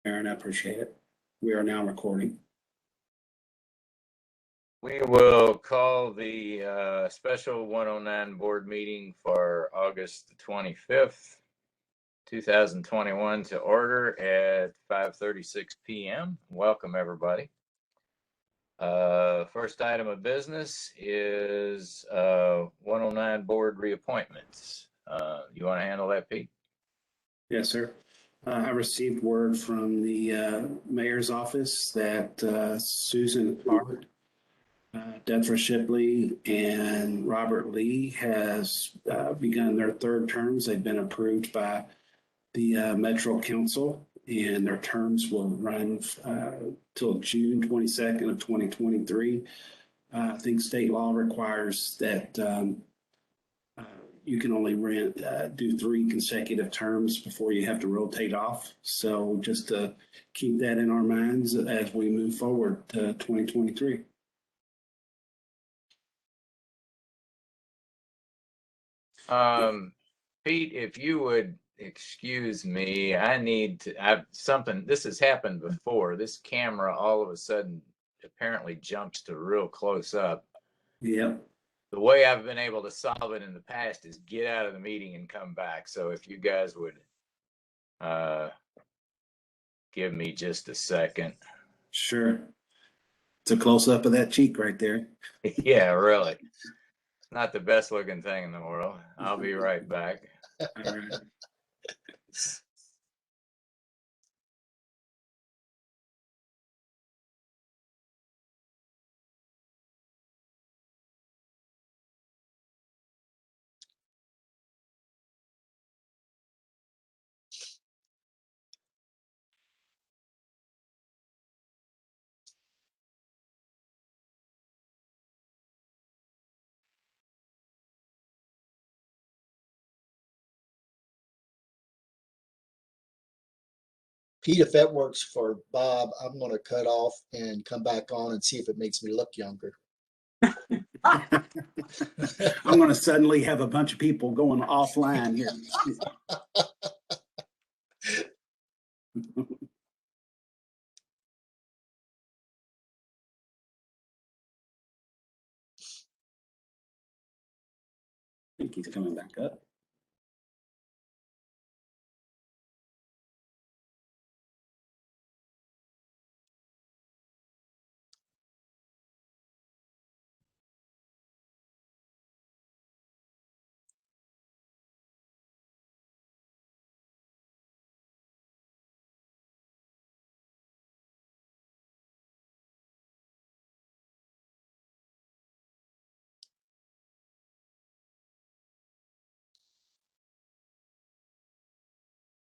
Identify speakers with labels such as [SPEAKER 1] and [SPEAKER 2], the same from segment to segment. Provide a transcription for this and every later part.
[SPEAKER 1] Aaron, I appreciate it. We are now recording.
[SPEAKER 2] We will call the special 109 board meeting for August 25th, 2021 to order at 5:36 p.m. Welcome, everybody. First item of business is 109 board reappointments. You want to handle that, Pete?
[SPEAKER 1] Yes, sir. I received word from the mayor's office that Susan Hart, Deborah Shipley, and Robert Lee has begun their third terms. They've been approved by the Metro Council, and their terms will run till June 22nd of 2023. I think state law requires that you can only do 3 consecutive terms before you have to rotate off. So just to keep that in our minds as we move forward to 2023.
[SPEAKER 2] Pete, if you would excuse me, I've something, this has happened before. This camera all of a sudden apparently jumps to real close up.
[SPEAKER 1] Yep.
[SPEAKER 2] The way I've been able to solve it in the past is get out of the meeting and come back. So if you guys would give me just a second.
[SPEAKER 1] Sure. It's a close up of that cheek right there.
[SPEAKER 2] Yeah, really. It's not the best looking thing in the world. I'll be right back.
[SPEAKER 1] All right.
[SPEAKER 3] Pete, if that works for Bob, I'm going to cut off and come back on and see if it makes me look younger.
[SPEAKER 1] I'm going to suddenly have a bunch of people going offline here. I think he's coming back up.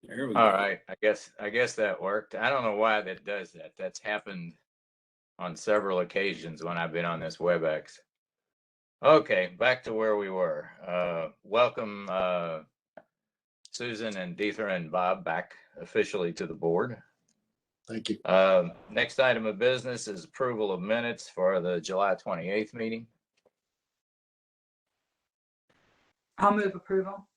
[SPEAKER 1] There we go.
[SPEAKER 2] All right. I guess that worked. I don't know why that does that. That's happened on several occasions when I've been on this WebEx. Okay, back to where we were. Welcome, Susan and Deetha and Bob back officially to the board.
[SPEAKER 3] Thank you.
[SPEAKER 2] Next item of business is approval of minutes for the July 28th meeting.
[SPEAKER 4] I'll move approval.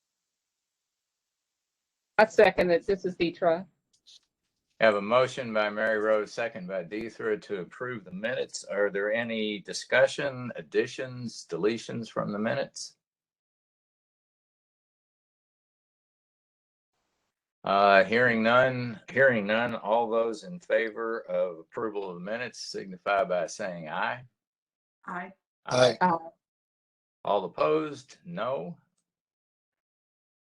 [SPEAKER 5] I second it. This is Deetha.
[SPEAKER 2] Have a motion by Mary Rose, second by Deetha to approve the minutes. Are there any discussion, additions, deletions from the minutes? Hearing none. All those in favor of approval of the minutes signify by saying aye.
[SPEAKER 4] Aye.
[SPEAKER 3] Aye.
[SPEAKER 2] All opposed? No.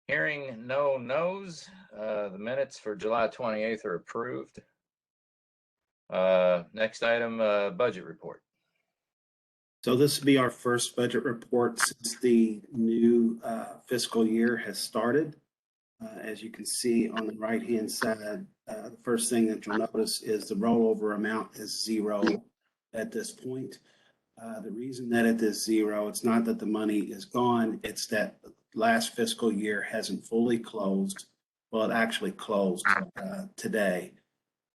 [SPEAKER 2] Hearing no no's, the minutes for July 28th are approved. Next item, budget report.
[SPEAKER 1] So this will be our first budget report since the new fiscal year has started. As you can see on the right-hand side, the first thing that you'll notice is the rollover amount is 0 at this point. The reason that it is 0, it's not that the money is gone, it's that last fiscal year hasn't fully closed. Well, it actually closed today,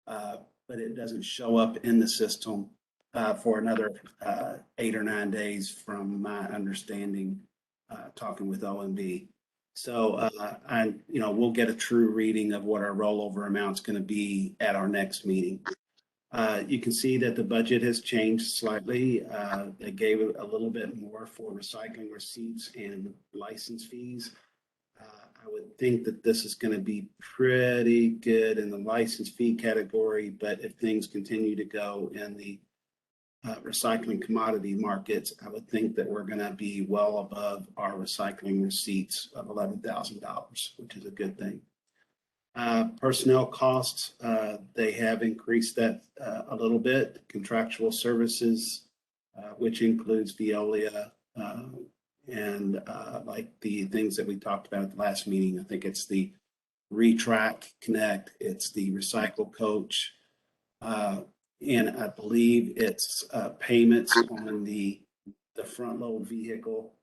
[SPEAKER 1] but it doesn't show up in the system for another 8 or 9 days from my understanding, talking with OMB. So, we'll get a true reading of what our rollover amount's going to be at our next meeting. You can see that the budget has changed slightly. They gave it a little bit more for recycling receipts and license fees. I would think that this is going to be pretty good in the license fee category, but if things continue to go in the recycling commodity markets, I would think that we're going to be well above our recycling receipts of $11,000, which is a good thing. Personnel costs, they have increased that a little bit. Contractual services, which includes Veolia and like the things that we talked about at the last meeting. I think it's the Retrack Connect, it's the Recycle Coach, and I believe it's payments on the front load vehicle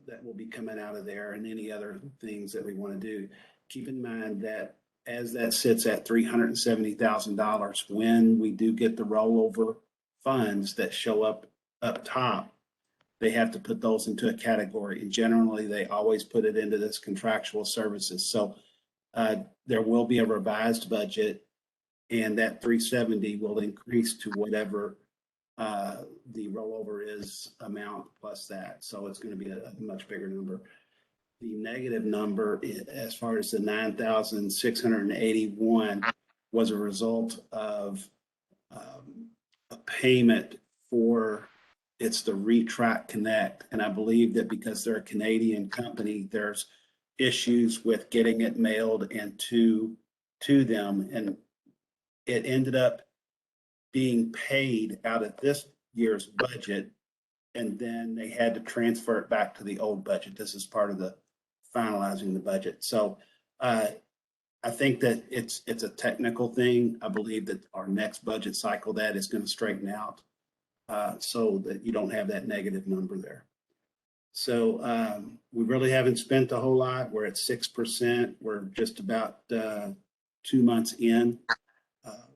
[SPEAKER 1] that will be coming out of there, and any other things that we want to do. Keep in mind that as that sits at $370,000, when we do get the rollover funds that show up top, they have to put those into a category. And generally, they always put it into this contractual services. So there will be a revised budget, and that 370 will increase to whatever the rollover is amount plus that. So it's going to be a much bigger number. The negative number, as far as the 9,681, was a result of a payment for, it's the Retrack Connect. And I believe that because they're a Canadian company, there's issues with getting it mailed and to them. And it ended up being paid out of this year's budget, and then they had to transfer it back to the old budget. This is part of the finalizing the budget. So I think that it's a technical thing. I believe that our next budget cycle, that is going to straighten out so that you don't have that negative number there. So we really haven't spent a whole lot. We're at 6%. We're just about 2 months in,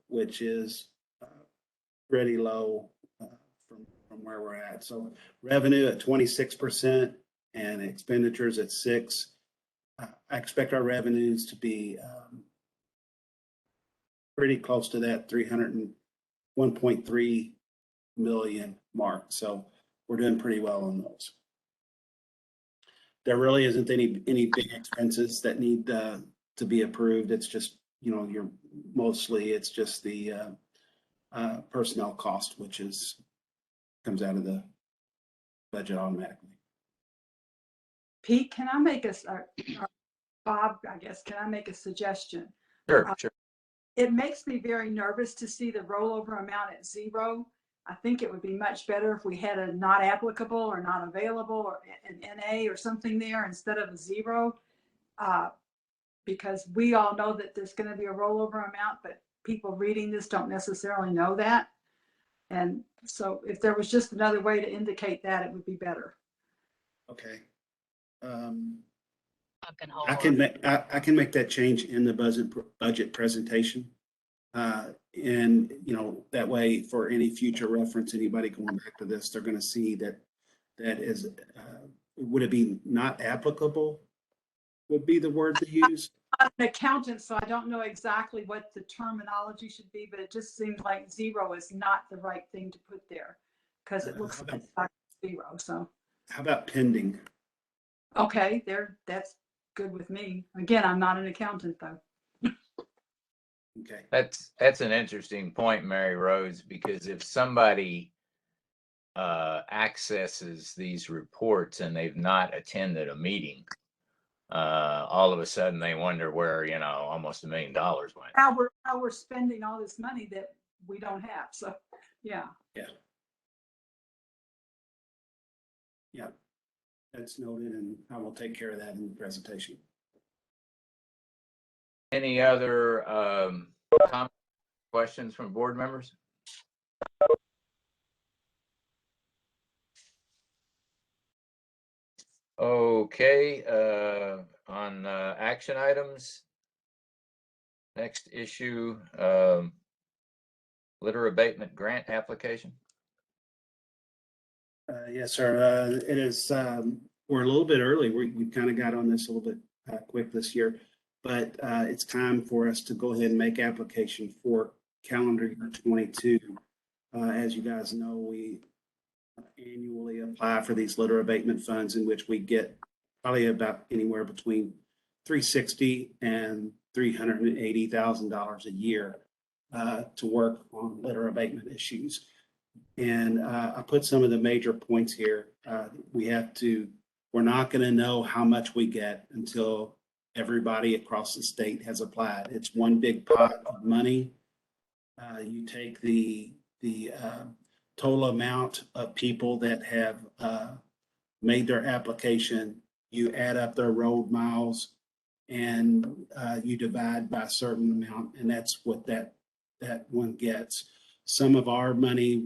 [SPEAKER 1] which is pretty low from where we're at. So revenue at 26% and expenditures at 6%. I expect our revenues to be pretty close to that 1.3 million mark. So we're doing pretty well on those. There really isn't any big expenses that need to be approved. It's just, it's just the personnel cost, which comes out of the budget automatically.
[SPEAKER 4] Pete, can I make Bob, I guess, can I make a suggestion?
[SPEAKER 2] Sure, sure.
[SPEAKER 4] It makes me very nervous to see the rollover amount at 0. I think it would be much better if we had a not applicable or not available or an NA or something there instead of a 0, because we all know that there's going to be a rollover amount, but people reading this don't necessarily know that. And so if there was just another way to indicate that, it would be better.
[SPEAKER 1] Okay. I can make that change in the budget presentation. And that way, for any future reference, anybody going back to this, they're going to see that is, would it be not applicable would be the word to use?
[SPEAKER 4] I'm an accountant, so I don't know exactly what the terminology should be, but it just seems like 0 is not the right thing to put there because it looks like 0. So
[SPEAKER 1] how about pending?
[SPEAKER 4] Okay, that's good with me. Again, I'm not an accountant though.
[SPEAKER 1] Okay.
[SPEAKER 2] That's an interesting point, Mary Rose, because if somebody accesses these reports and they've not attended a meeting, all of a sudden they wonder where almost $1 million went.
[SPEAKER 4] How we're spending all this money that we don't have. So yeah.
[SPEAKER 1] That's noted, and I will take care of that in the presentation.
[SPEAKER 2] Any other comments, questions from board members? Okay, on action items, next issue, litter abatement grant application.
[SPEAKER 1] Yes, sir. It is we're a little bit early. We kind of got on this a little bit quick this year, but it's time for us to go ahead and make application for calendar year 22. As you guys know, we annually apply for these litter abatement funds, in which we get probably about anywhere between $360,000 and $380,000 a year to work on litter abatement issues. And I put some of the major points here. We're not going to know how much we get until everybody across the state has applied. It's one big pot of money. You take the total amount of people that have made their application, you add up their road miles, and you divide by a certain amount, and that's what that one gets. Some of our money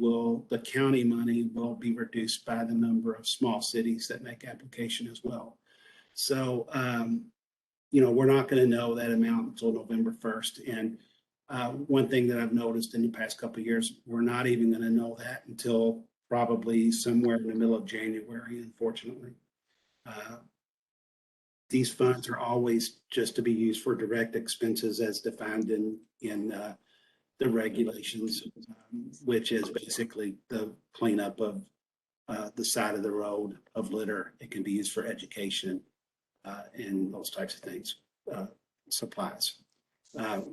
[SPEAKER 1] the county money will be reduced by the number of small cities that make application as well. So, we're not going to know that amount until November 1st. And one thing that I've noticed in the past couple of years, we're not even going to know that until probably somewhere in the middle of January, unfortunately. These funds are always just to be used for direct expenses as defined in the regulations, which is basically the cleanup of the side of the road of litter. It can be used for education and those types of things, supplies.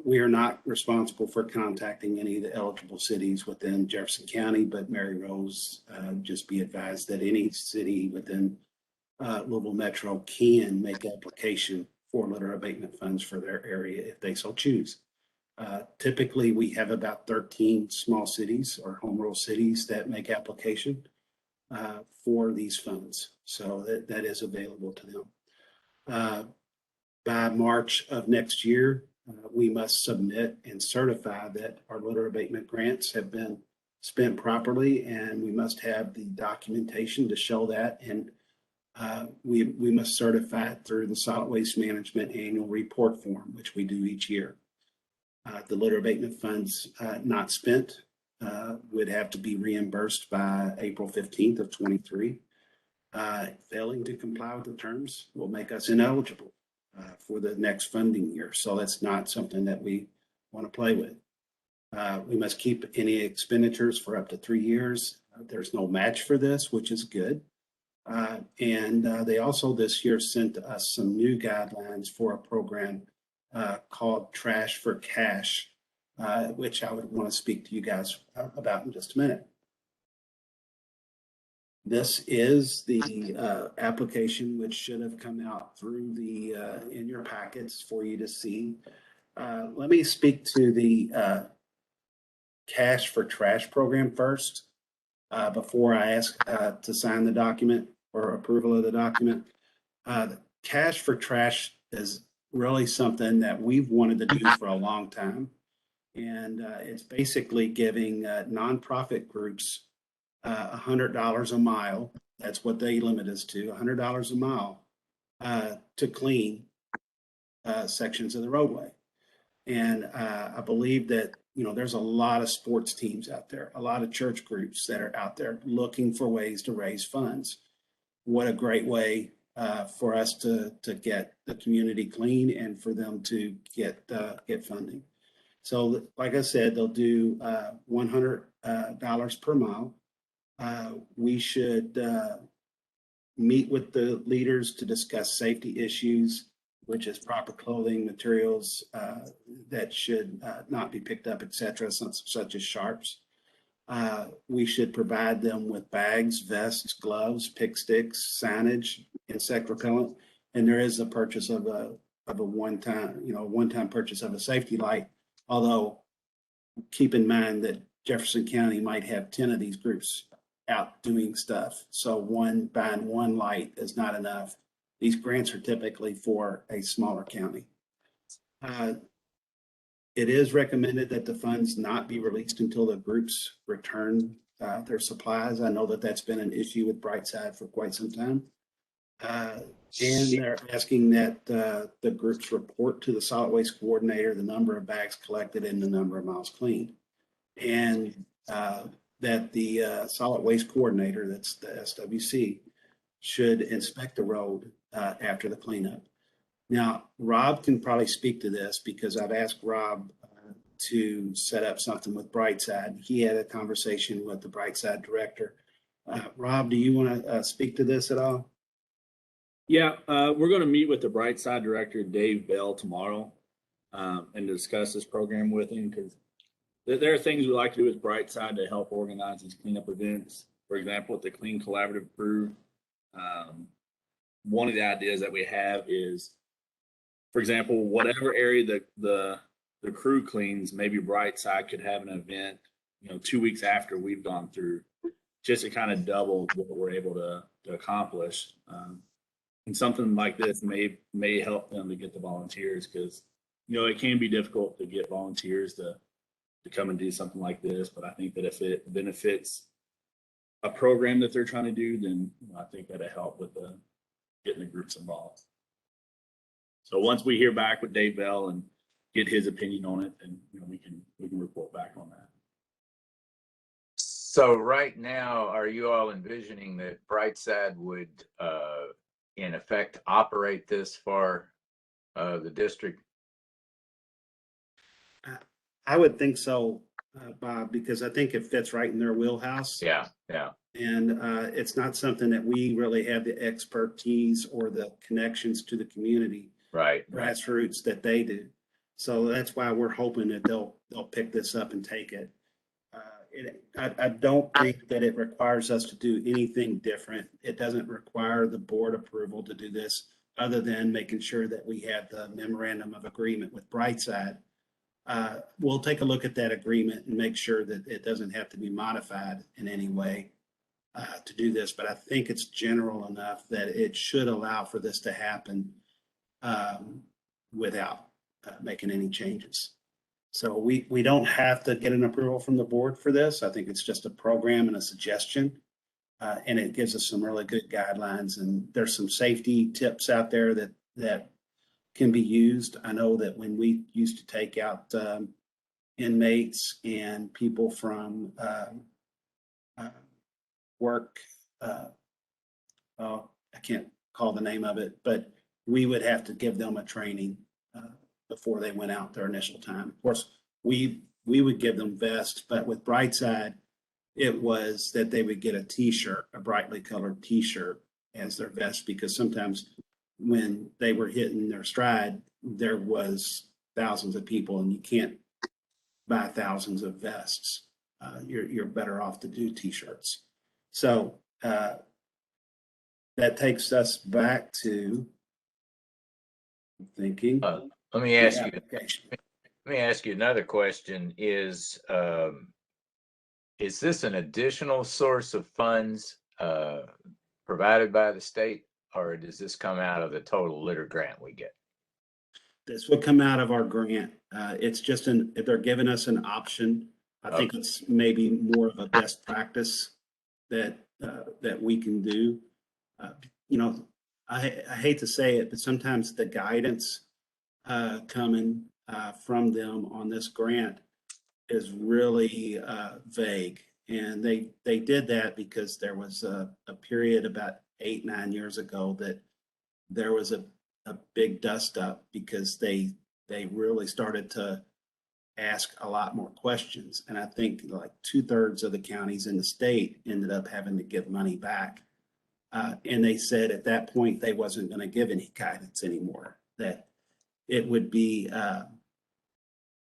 [SPEAKER 1] We are not responsible for contacting any of the eligible cities within Jefferson County, but Mary Rose, just be advised that any city within Louisville Metro can make application for litter abatement funds for their area if they so choose. Typically, we have about 13 small cities or home rule cities that make application for these funds. So that is available to them. By March of next year, we must submit and certify that our litter abatement grants have been spent properly, and we must have the documentation to show that. And we must certify it through the Solid Waste Management Annual Report Form, which we do each year. The litter abatement funds not spent would have to be reimbursed by April 15th of 23. Failing to comply with the terms will make us ineligible for the next funding year. So that's not something that we want to play with. We must keep any expenditures for up to 3 years. There's no match for this, which is good. And they also this year sent us some new guidelines for a program called Trash for Cash, which I would want to speak to you guys about in just a minute. This is the application, which should have come out through in your packets for you to see. Let me speak to the Cash for Trash program first, before I ask to sign the document or approval of the document. Cash for Trash is really something that we've wanted to do for a long time. And it's basically giving nonprofit groups $100 a mile. That's what they limit us to, $100 a mile to clean sections of the roadway. And I believe that, there's a lot of sports teams out there, a lot of church groups that are out there looking for ways to raise funds. What a great way for us to get the community clean and for them to get funding. So like I said, they'll do $100 per mile. We should meet with the leaders to discuss safety issues, which is proper clothing, materials that should not be picked up, etc., such as sharps. We should provide them with bags, vests, gloves, pick sticks, signage, insect repellent, and there is a purchase of a one-time purchase of a safety light. Although, keep in mind that Jefferson County might have 10 of these groups out doing stuff, so buying one light is not enough. These grants are typically for a smaller county. It is recommended that the funds not be released until the groups return their supplies. I know that that's been an issue with Brightside for quite some time. And they're asking that the groups report to the solid waste coordinator the number of bags collected and the number of miles cleaned. And that the solid waste coordinator, that's the SWC, should inspect the road after the cleanup. Now, Rob can probably speak to this because I've asked Rob to set up something with Brightside. He had a conversation with the Brightside director. Rob, do you want to speak to this at all?
[SPEAKER 6] Yeah, we're going to meet with the Brightside director, Dave Bell, tomorrow and discuss this program with him because there are things we like to do with Brightside to help organize these cleanup events. For example, with the Clean Collaborative Crew, one of the ideas that we have is, for example, whatever area the crew cleans, maybe Brightside could have an event, 2 weeks after we've gone through, just to kind of double what we're able to accomplish. And something like this may help them to get the volunteers because, it can be difficult to get volunteers to come and do something like this. But I think that if it benefits a program that they're trying to do, then I think that'll help with getting the groups involved. So once we hear back with Dave Bell and get his opinion on it, then we can report back on that.
[SPEAKER 2] So right now, are you all envisioning that Brightside would, in effect, operate this for the district?
[SPEAKER 1] I would think so, Bob, because I think it fits right in their wheelhouse.
[SPEAKER 2] Yeah.
[SPEAKER 1] And it's not something that we really have the expertise or the connections to the community,
[SPEAKER 2] Right.
[SPEAKER 1] grassroots that they do. So that's why we're hoping that they'll pick this up and take it. I don't think that it requires us to do anything different. It doesn't require the board approval to do this, other than making sure that we have the memorandum of agreement with Brightside. We'll take a look at that agreement and make sure that it doesn't have to be modified in any way to do this. But I think it's general enough that it should allow for this to happen without making any changes. So we don't have to get an approval from the board for this. I think it's just a program and a suggestion. And it gives us some really good guidelines, and there's some safety tips out there that can be used. I know that when we used to take out inmates and people from work, I can't call the name of it, but we would have to give them a training before they went out their initial time. Of course, we would give them vests, but with Brightside, it was that they would get a t-shirt, a brightly colored t-shirt as their vest, because sometimes when they were hitting their stride, there was thousands of people and you can't buy thousands of vests. You're better off to do t-shirts. So that takes us back to thinking.
[SPEAKER 2] Let me ask you. Let me ask you another question. Is this an additional source of funds provided by the state, or does this come out of the total litter grant we get?
[SPEAKER 1] This would come out of our grant. It's just if they're giving us an option. I think it's maybe more of a best practice that we can do. I hate to say it, but sometimes the guidance coming from them on this grant is really vague. And they did that because there was a period about 8-9 years ago that there was a big dust up because they really started to ask a lot more questions. And I think like 2/3 of the counties in the state ended up having to give money back. And they said at that point, they wasn't going to give any guidance anymore, that it would be,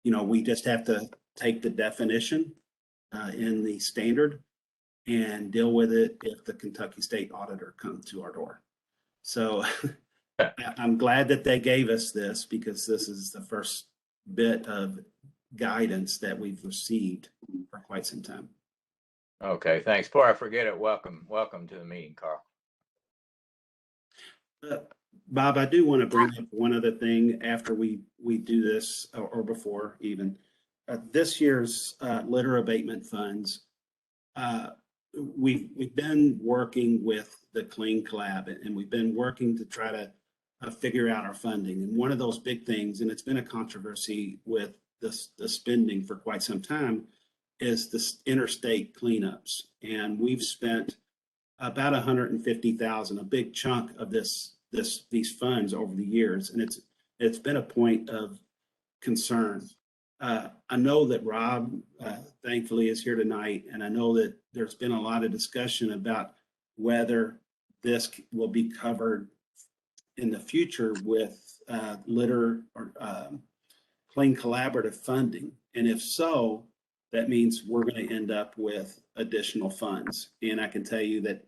[SPEAKER 1] we just have to take the definition in the standard and deal with it if the Kentucky State Auditor comes to our door. So I'm glad that they gave us this, because this is the first bit of guidance that we've received for quite some time.
[SPEAKER 2] Okay, thanks. Before I forget it, welcome to the meeting, Carl.
[SPEAKER 1] Bob, I do want to bring up one other thing after we do this, or before even. This year's litter abatement funds, we've been working with the Clean Collab, and we've been working to try to figure out our funding. And one of those big things, and it's been a controversy with the spending for quite some time, is the interstate cleanups. And we've spent about 150,000, a big chunk of these funds over the years, and it's been a point of concern. I know that Rob, thankfully, is here tonight, and I know that there's been a lot of discussion about whether this will be covered in the future with litter or clean collaborative funding. And if so, that means we're going to end up with additional funds. And I can tell you that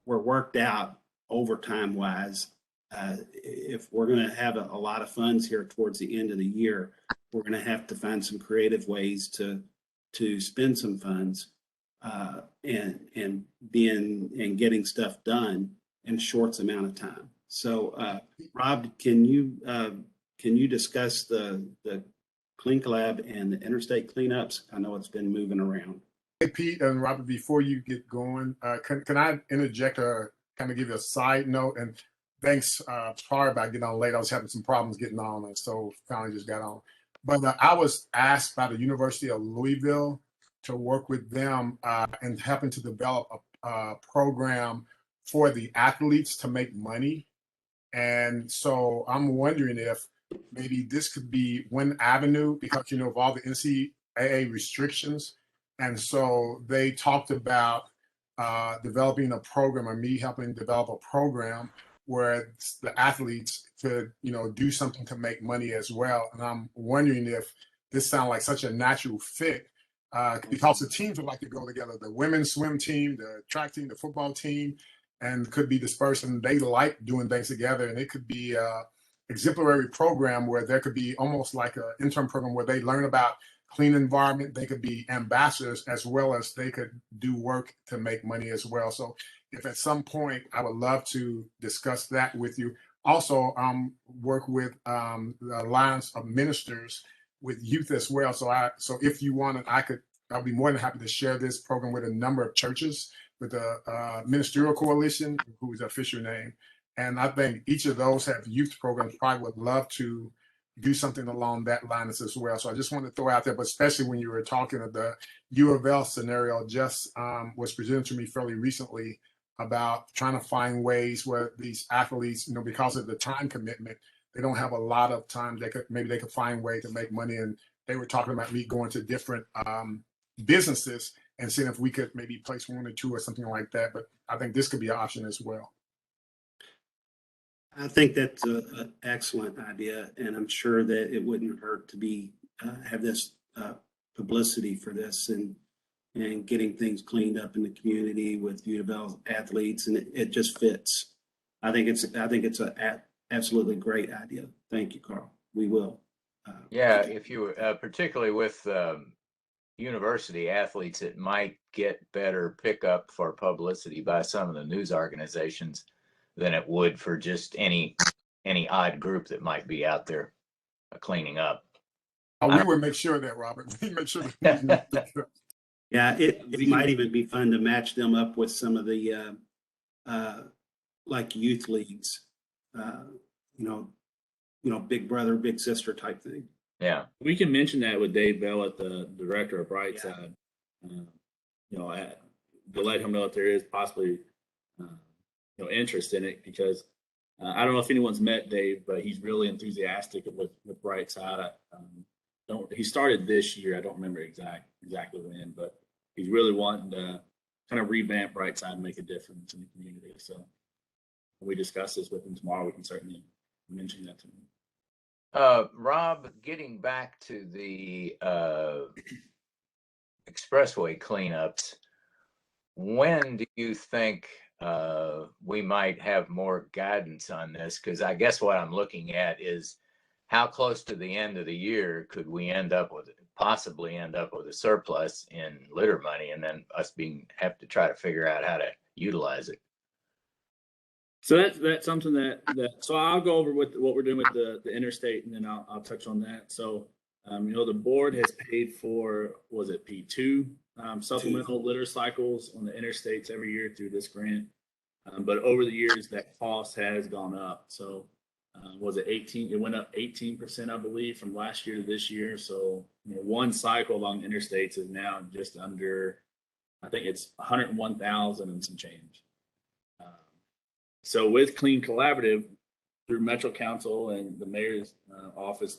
[SPEAKER 1] we're worked out overtime wise. If we're going to have a lot of funds here towards the end of the year, we're going to have to find some creative ways to spend some funds and getting stuff done in a short amount of time. So, Rob, can you discuss the Clean Collab and the interstate cleanups? I know it's been moving around.
[SPEAKER 7] Hey, Pete and Robert, before you get going, can I interject or kind of give you a side note? And thanks, sorry about getting on late. I was having some problems getting on, and so finally just got on. But I was asked by the University of Louisville to work with them and helping to develop a program for the athletes to make money. And so I'm wondering if maybe this could be one avenue because, of all the NCAA restrictions. And so they talked about developing a program, or me helping develop a program where the athletes could, do something to make money as well. And I'm wondering if this sounds like such a natural fit because the teams would like to go together, the women's swim team, the track team, the football team, and could be dispersed, and they like doing things together. And it could be a exemplary program where there could be almost like an intern program where they learn about clean environment. They could be ambassadors as well as they could do work to make money as well. So if at some point, I would love to discuss that with you. Also, work with the Alliance of Ministers with youth as well. So if you wanted, I'll be more than happy to share this program with a number of churches, with the Ministerial Coalition, who is the official name. And I think each of those have youth programs, probably would love to do something along that line as well. So I just want to throw out there, but especially when you were talking of the U of L scenario, just was presented to me fairly recently about trying to find ways where these athletes, because of the time commitment, they don't have a lot of time. Maybe they could find a way to make money. And they were talking about me going to different businesses and seeing if we could maybe place one or two or something like that. But I think this could be an option as well.
[SPEAKER 1] I think that's an excellent idea, and I'm sure that it wouldn't hurt to have this publicity for this and getting things cleaned up in the community with U of L athletes, and it just fits. I think it's an absolutely great idea. Thank you, Carl. We will.
[SPEAKER 2] Yeah, if you particularly with university athletes, it might get better pickup for publicity by some of the news organizations than it would for just any odd group that might be out there cleaning up.
[SPEAKER 7] We would make sure of that, Robert. We make sure that.
[SPEAKER 1] Yeah, it might even be fun to match them up with some of the like youth leagues, big brother, big sister type thing.
[SPEAKER 2] Yeah,
[SPEAKER 6] we can mention that with Dave Bell, the director of Brightside. To let him know if there is possibly interest in it, because I don't know if anyone's met Dave, but he's really enthusiastic with Brightside. He started this year. I don't remember exactly when, but he's really wanting to kind of revamp Brightside and make a difference in the community. So when we discuss this with him tomorrow, we can certainly mention that to him.
[SPEAKER 2] Rob, getting back to the expressway cleanups, when do you think we might have more guidance on this? Because I guess what I'm looking at is how close to the end of the year could we possibly end up with a surplus in litter money, and then us have to try to figure out how to utilize it.
[SPEAKER 6] So that's something that so I'll go over with what we're doing with the interstate, and then I'll touch on that. So the board has paid for, was it P2 supplemental litter cycles on the interstates every year through this grant, but over the years that cost has gone up. So was it 18? It went up 18%, I believe, from last year to this year. So one cycle along interstates is now just under I think it's 101,000 and some change. So with Clean Collaborative through Metro Council and the mayor's office,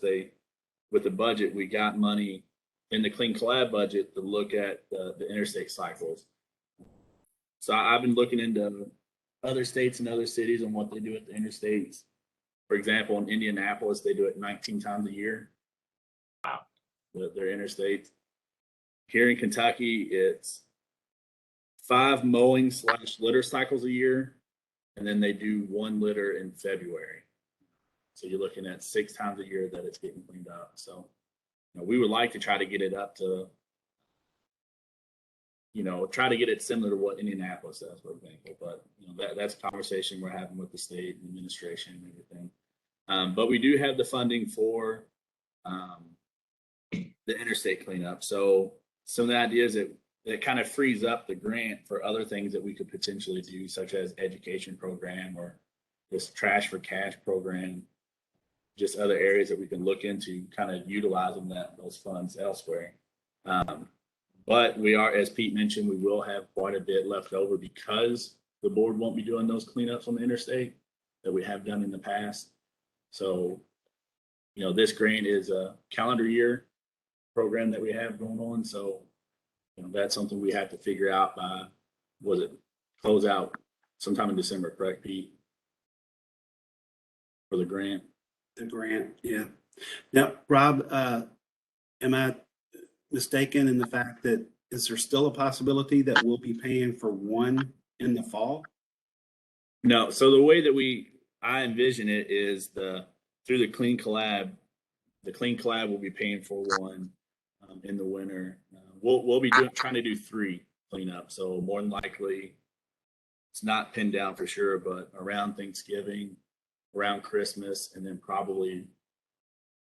[SPEAKER 6] with the budget, we got money in the Clean Collab budget to look at the interstate cycles. So I've been looking into other states and other cities and what they do at the interstates. For example, in Indianapolis, they do it 19 times a year. Wow. Their interstate. Here in Kentucky, it's 5 mowing / litter cycles a year. And then they do 1 litter in February. So you're looking at 6 times a year that it's getting cleaned up. So, we would like to try to get it up to, try to get it similar to what Indianapolis does, for example. But that's a conversation we're having with the state and administration and everything. But we do have the funding for the interstate cleanup. So some of the ideas that kind of frees up the grant for other things that we could potentially do, such as education program or this trash for cash program, just other areas that we can look into kind of utilizing those funds elsewhere. But we are, as Pete mentioned, we will have quite a bit left over because the board won't be doing those cleanups on the interstate that we have done in the past. So, this grant is a calendar year program that we have going on. So, that's something we have to figure out by, close out sometime in December, correct, Pete? For the grant.
[SPEAKER 1] The grant, yeah. Now, Rob, am I mistaken in the fact that is there still a possibility that we'll be paying for one in the fall?
[SPEAKER 6] No. So the way that I envision it is through the Clean Collab will be paying for one in the winter. We'll be trying to do 3 cleanups. So more than likely, it's not pinned down for sure, but around Thanksgiving, around Christmas, and then probably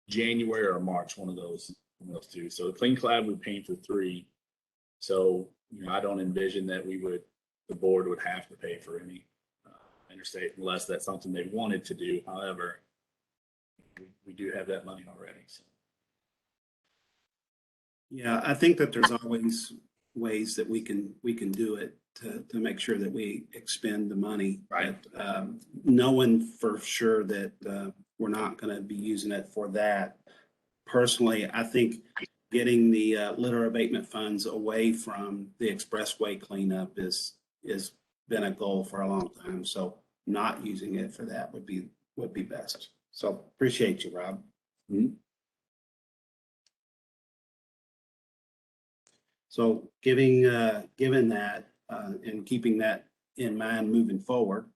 [SPEAKER 6] January or March, one of those 2. So the Clean Collab we're paying for 3. So I don't envision that the board would have to pay for any interstate unless that's something they wanted to do. However, we do have that money already. So.
[SPEAKER 1] Yeah, I think that there's always ways that we can do it to make sure that we expend the money.
[SPEAKER 6] Right.
[SPEAKER 1] But, knowing for sure that we're not going to be using it for that. Personally, I think getting the litter abatement funds away from the expressway cleanup is been a goal for a long time. So not using it for that would be best. So appreciate you, Rob.
[SPEAKER 6] Mm-hmm.
[SPEAKER 1] So given that and keeping that in mind moving forward,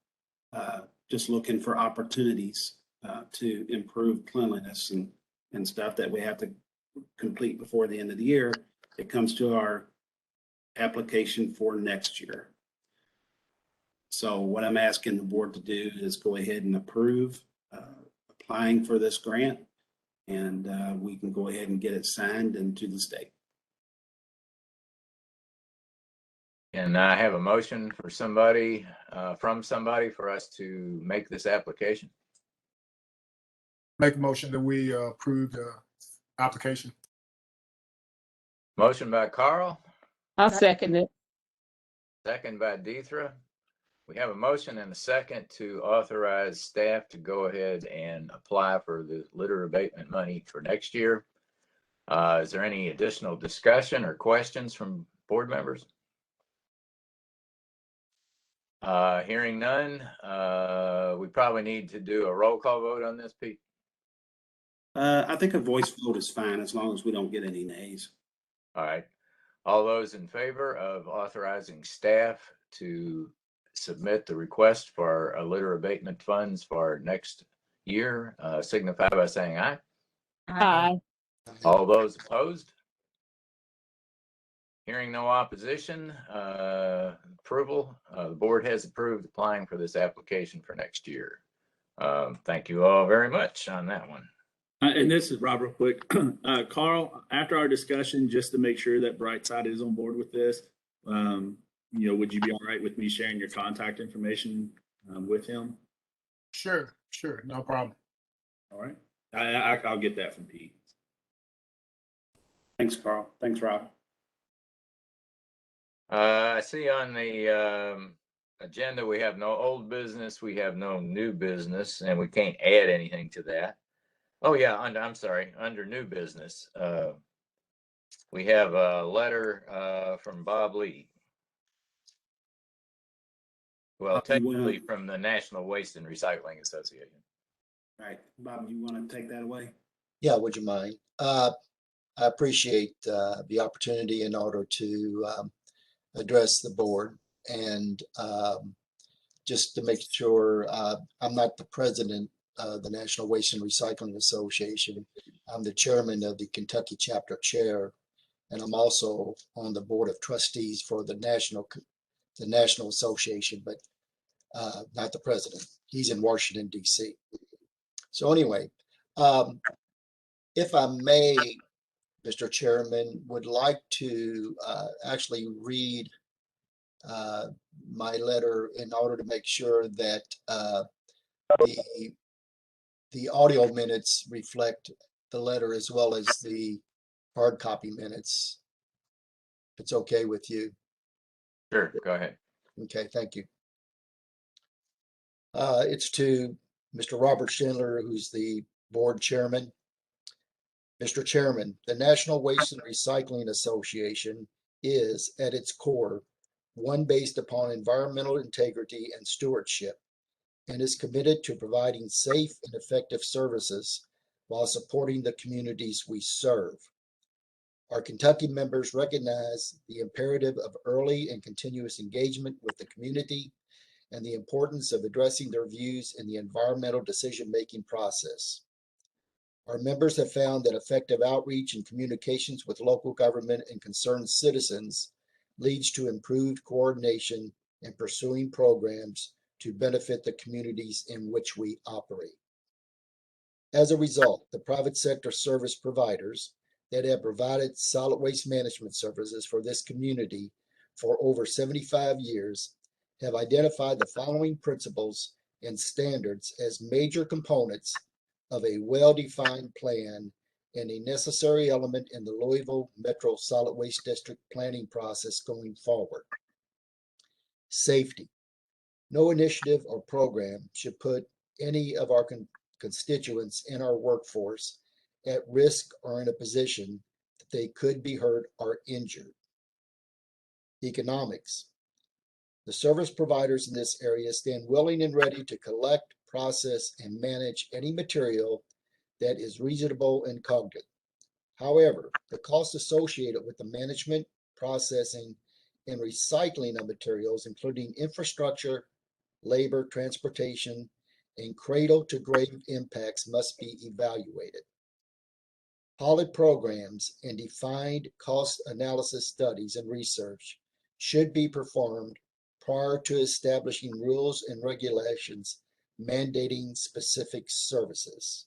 [SPEAKER 1] just looking for opportunities to improve cleanliness and stuff that we have to complete before the end of the year, it comes to our application for next year. So what I'm asking the board to do is go ahead and approve applying for this grant, and we can go ahead and get it signed into the state.
[SPEAKER 2] And I have a motion for somebody, for us to make this application.
[SPEAKER 7] Make a motion that we approve the application.
[SPEAKER 2] Motion by Carl,
[SPEAKER 5] I'll second it.
[SPEAKER 2] second by Deethra. We have a motion and a second to authorize staff to go ahead and apply for the litter abatement money for next year. Is there any additional discussion or questions from board members? Hearing none, we probably need to do a roll call vote on this, Pete.
[SPEAKER 1] I think a voice vote is fine as long as we don't get any nays.
[SPEAKER 2] All right. All those in favor of authorizing staff to submit the request for a litter abatement funds for next year, signify by saying aye.
[SPEAKER 5] Aye.
[SPEAKER 2] All those opposed? Hearing no opposition, approval, the board has approved applying for this application for next year. Thank you all very much on that one.
[SPEAKER 6] And this is Rob, real quick. Carl, after our discussion, just to make sure that Brightside is on board with this, would you be all right with me sharing your contact information with him?
[SPEAKER 7] Sure, no problem.
[SPEAKER 6] All right. I'll get that from Pete.
[SPEAKER 1] Thanks, Carl. Thanks, Rob.
[SPEAKER 2] I see on the agenda, we have no old business, we have no new business, and we can't add anything to that. Oh, yeah, I'm sorry, under new business, we have a letter from Bob Lee. Well,
[SPEAKER 1] Bob, you wanna-
[SPEAKER 2] technically from the National Waste and Recycling Association.
[SPEAKER 1] Right, Bob, you want to take that away?
[SPEAKER 3] Yeah, would you mind? I appreciate the opportunity in order to address the board and just to make sure I'm not the president of the National Waste and Recycling Association. I'm the chairman of the Kentucky chapter chair, and I'm also on the board of trustees for the National Association, but not the president. He's in Washington, D.C. So anyway, if I may, Mr. Chairman, would like to actually read my letter in order to make sure that the audio minutes reflect the letter as well as the hard copy minutes. If it's okay with you.
[SPEAKER 2] Sure, go ahead.
[SPEAKER 3] Okay, thank you. It's to Mr. Robert Schindler, who's the board chairman. Mr. Chairman, the National Waste and Recycling Association is, at its core, one based upon environmental integrity and stewardship, and is committed to providing safe and effective services while supporting the communities we serve. Our Kentucky members recognize the imperative of early and continuous engagement with the community and the importance of addressing their views in the environmental decision-making process. Our members have found that effective outreach and communications with local government and concerned citizens leads to improved coordination and pursuing programs to benefit the communities in which we operate. As a result, the private sector service providers that have provided solid waste management services for this community for over 75 years have identified the following principles and standards as major components of a well-defined plan and a necessary element in the Louisville Metro Solid Waste District planning process going forward. Safety. No initiative or program should put any of our constituents in our workforce at risk or in a position that they could be hurt or injured. Economics. The service providers in this area stand willing and ready to collect, process, and manage any material that is reasonable and cogent. However, the costs associated with the management, processing, and recycling of materials, including infrastructure, labor, transportation, and cradle-to-grave impacts must be evaluated. Pilot programs and defined cost analysis studies and research should be performed prior to establishing rules and regulations mandating specific services.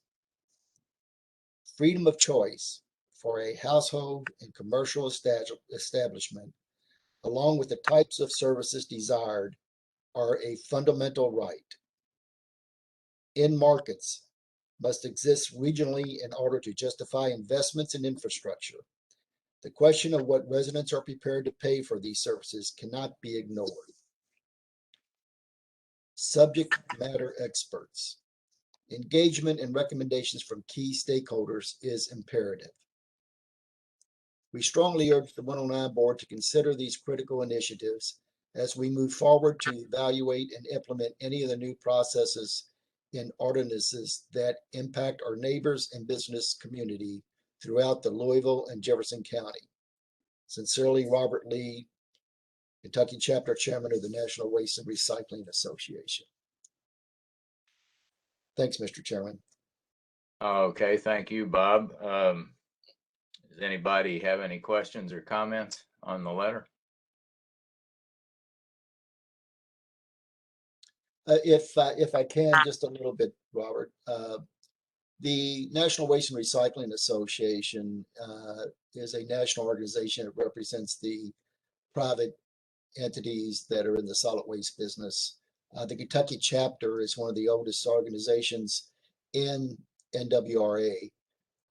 [SPEAKER 3] Freedom of choice for a household and commercial establishment, along with the types of services desired, are a fundamental right. In markets must exist regionally in order to justify investments in infrastructure. The question of what residents are prepared to pay for these services cannot be ignored. Subject matter experts. Engagement and recommendations from key stakeholders is imperative. We strongly urge the 109 board to consider these critical initiatives as we move forward to evaluate and implement any of the new processes and ordinances that impact our neighbors and business community throughout the Louisville and Jefferson County. Sincerely, Robert Lee, Kentucky Chapter Chairman of the National Waste and Recycling Association. Thanks, Mr. Chairman.
[SPEAKER 2] Okay, thank you, Bob. Does anybody have any questions or comments on the letter?
[SPEAKER 3] If I can, just a little bit, Robert. The National Waste and Recycling Association is a national organization that represents the private entities that are in the solid waste business. The Kentucky chapter is one of the oldest organizations in NWRA,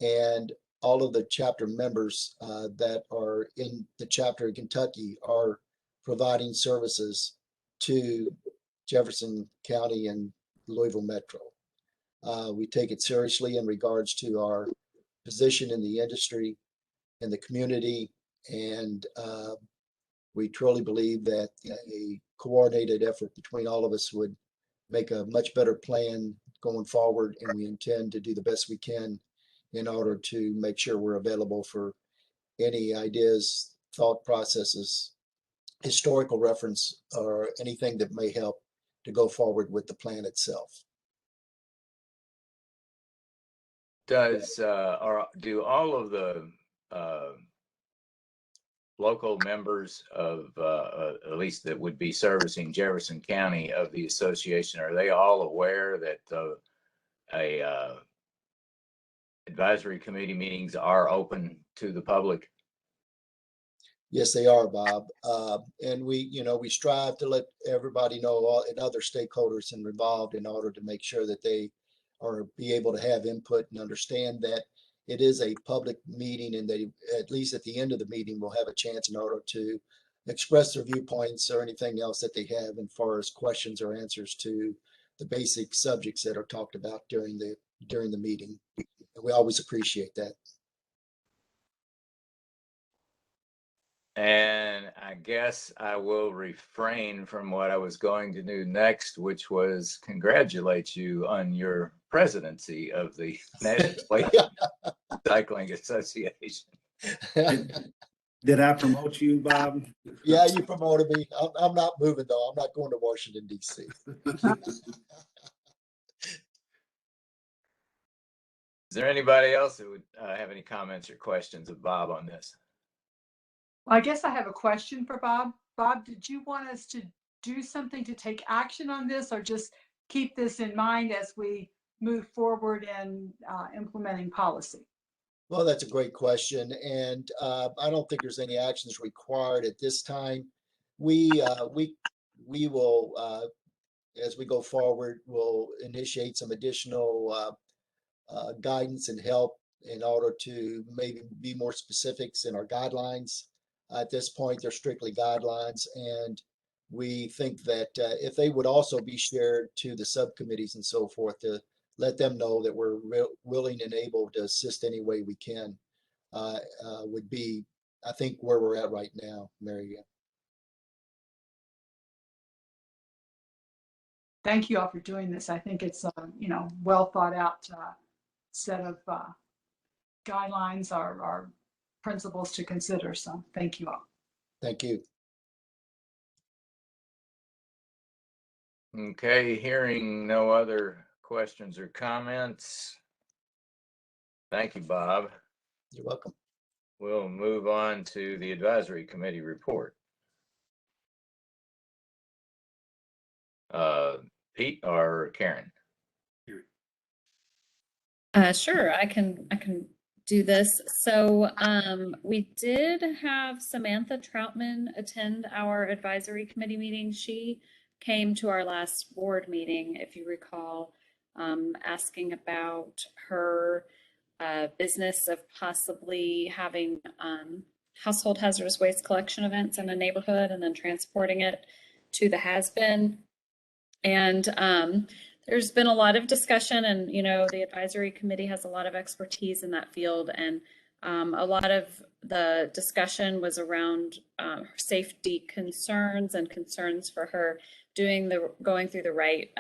[SPEAKER 3] and all of the chapter members that are in the chapter in Kentucky are providing services to Jefferson County and Louisville Metro. We take it seriously in regards to our position in the industry, in the community, and we truly believe that a coordinated effort between all of us would make a much better plan going forward, and we intend to do the best we can in order to make sure we're available for any ideas, thought processes, historical reference, or anything that may help to go forward with the plan itself.
[SPEAKER 2] Does or do all of the local members of at least that would be servicing Jefferson County of the association, are they all aware that a advisory committee meetings are open to the public?
[SPEAKER 3] Yes, they are, Bob. And we strive to let everybody know, all and other stakeholders involved, in order to make sure that they are be able to have input and understand that it is a public meeting, and they, at least at the end of the meeting, will have a chance in order to express their viewpoints or anything else that they have as far as questions or answers to the basic subjects that are talked about during the meeting. And we always appreciate that.
[SPEAKER 2] And I guess I will refrain from what I was going to do next, which was congratulate you on your presidency of the National Waste Recycling Association.
[SPEAKER 1] Did I promote you, Bob?
[SPEAKER 3] Yeah, you promoted me. I'm not moving though. I'm not going to Washington, D.C.
[SPEAKER 2] Is there anybody else who would have any comments or questions of Bob on this?
[SPEAKER 4] Well, I guess I have a question for Bob. Bob, did you want us to do something to take action on this, or just keep this in mind as we move forward in implementing policy?
[SPEAKER 3] Well, that's a great question, and I don't think there's any actions required at this time. We will, as we go forward, we'll initiate some additional guidance and help in order to maybe be more specifics in our guidelines. At this point, they're strictly guidelines, and we think that if they would also be shared to the subcommittees and so forth, to let them know that we're willing and able to assist any way we can, would be, I think, where we're at right now, Mary.
[SPEAKER 4] Thank you all for doing this. I think it's well thought out set of guidelines or principles to consider. So thank you all.
[SPEAKER 3] Thank you.
[SPEAKER 2] Okay, hearing no other questions or comments. Thank you, Bob.
[SPEAKER 3] You're welcome.
[SPEAKER 2] We'll move on to the advisory committee report. Pete or Karen?
[SPEAKER 8] Sure, I can do this. So we did have Samantha Troutman attend our advisory committee meeting. She came to our last board meeting, if you recall, asking about her business of possibly having household hazardous waste collection events in a neighborhood and then transporting it to the has-been. And there's been a lot of discussion, and the advisory committee has a lot of expertise in that field, and a lot of the discussion was around safety concerns and concerns for her going through the right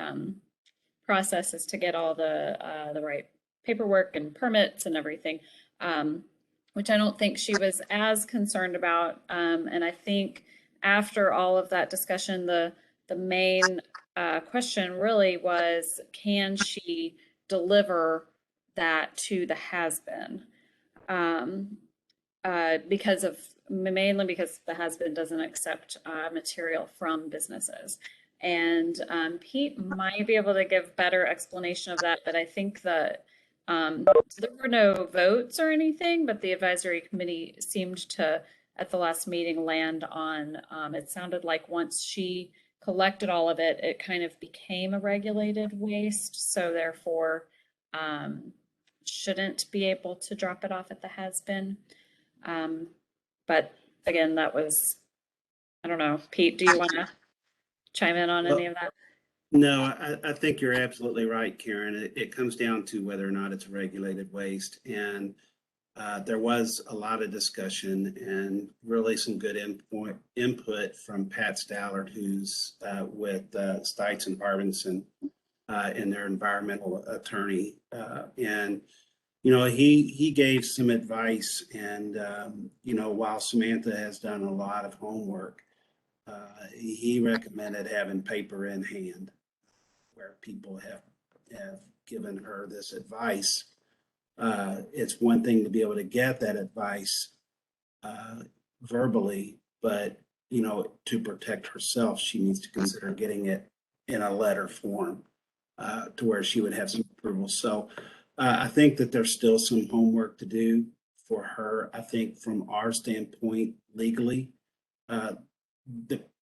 [SPEAKER 8] processes to get all the right paperwork and permits and everything, which I don't think she was as concerned about. And I think after all of that discussion, the main question really was, can she deliver that to the has-been? Mainly because the has-been doesn't accept material from businesses. And Pete might be able to give better explanation of that, but I think that there were no votes or anything, but the advisory committee seemed to, at the last meeting, land on, it sounded like once she collected all of it, it kind of became a regulated waste, so therefore shouldn't be able to drop it off at the has-been. But again, that was I don't know, Pete, do you want to chime in on any of that?
[SPEAKER 1] No, I think you're absolutely right, Karen. It comes down to whether or not it's regulated waste. And there was a lot of discussion and really some good input from Pat Stallard, who's with Stites and Parvinson and their environmental attorney. And he gave some advice. And while Samantha has done a lot of homework, he recommended having paper in hand, where people have given her this advice. It's one thing to be able to get that advice verbally, but to protect herself, she needs to consider getting it in a letter form to where she would have some approval. So I think that there's still some homework to do for her. I think from our standpoint legally,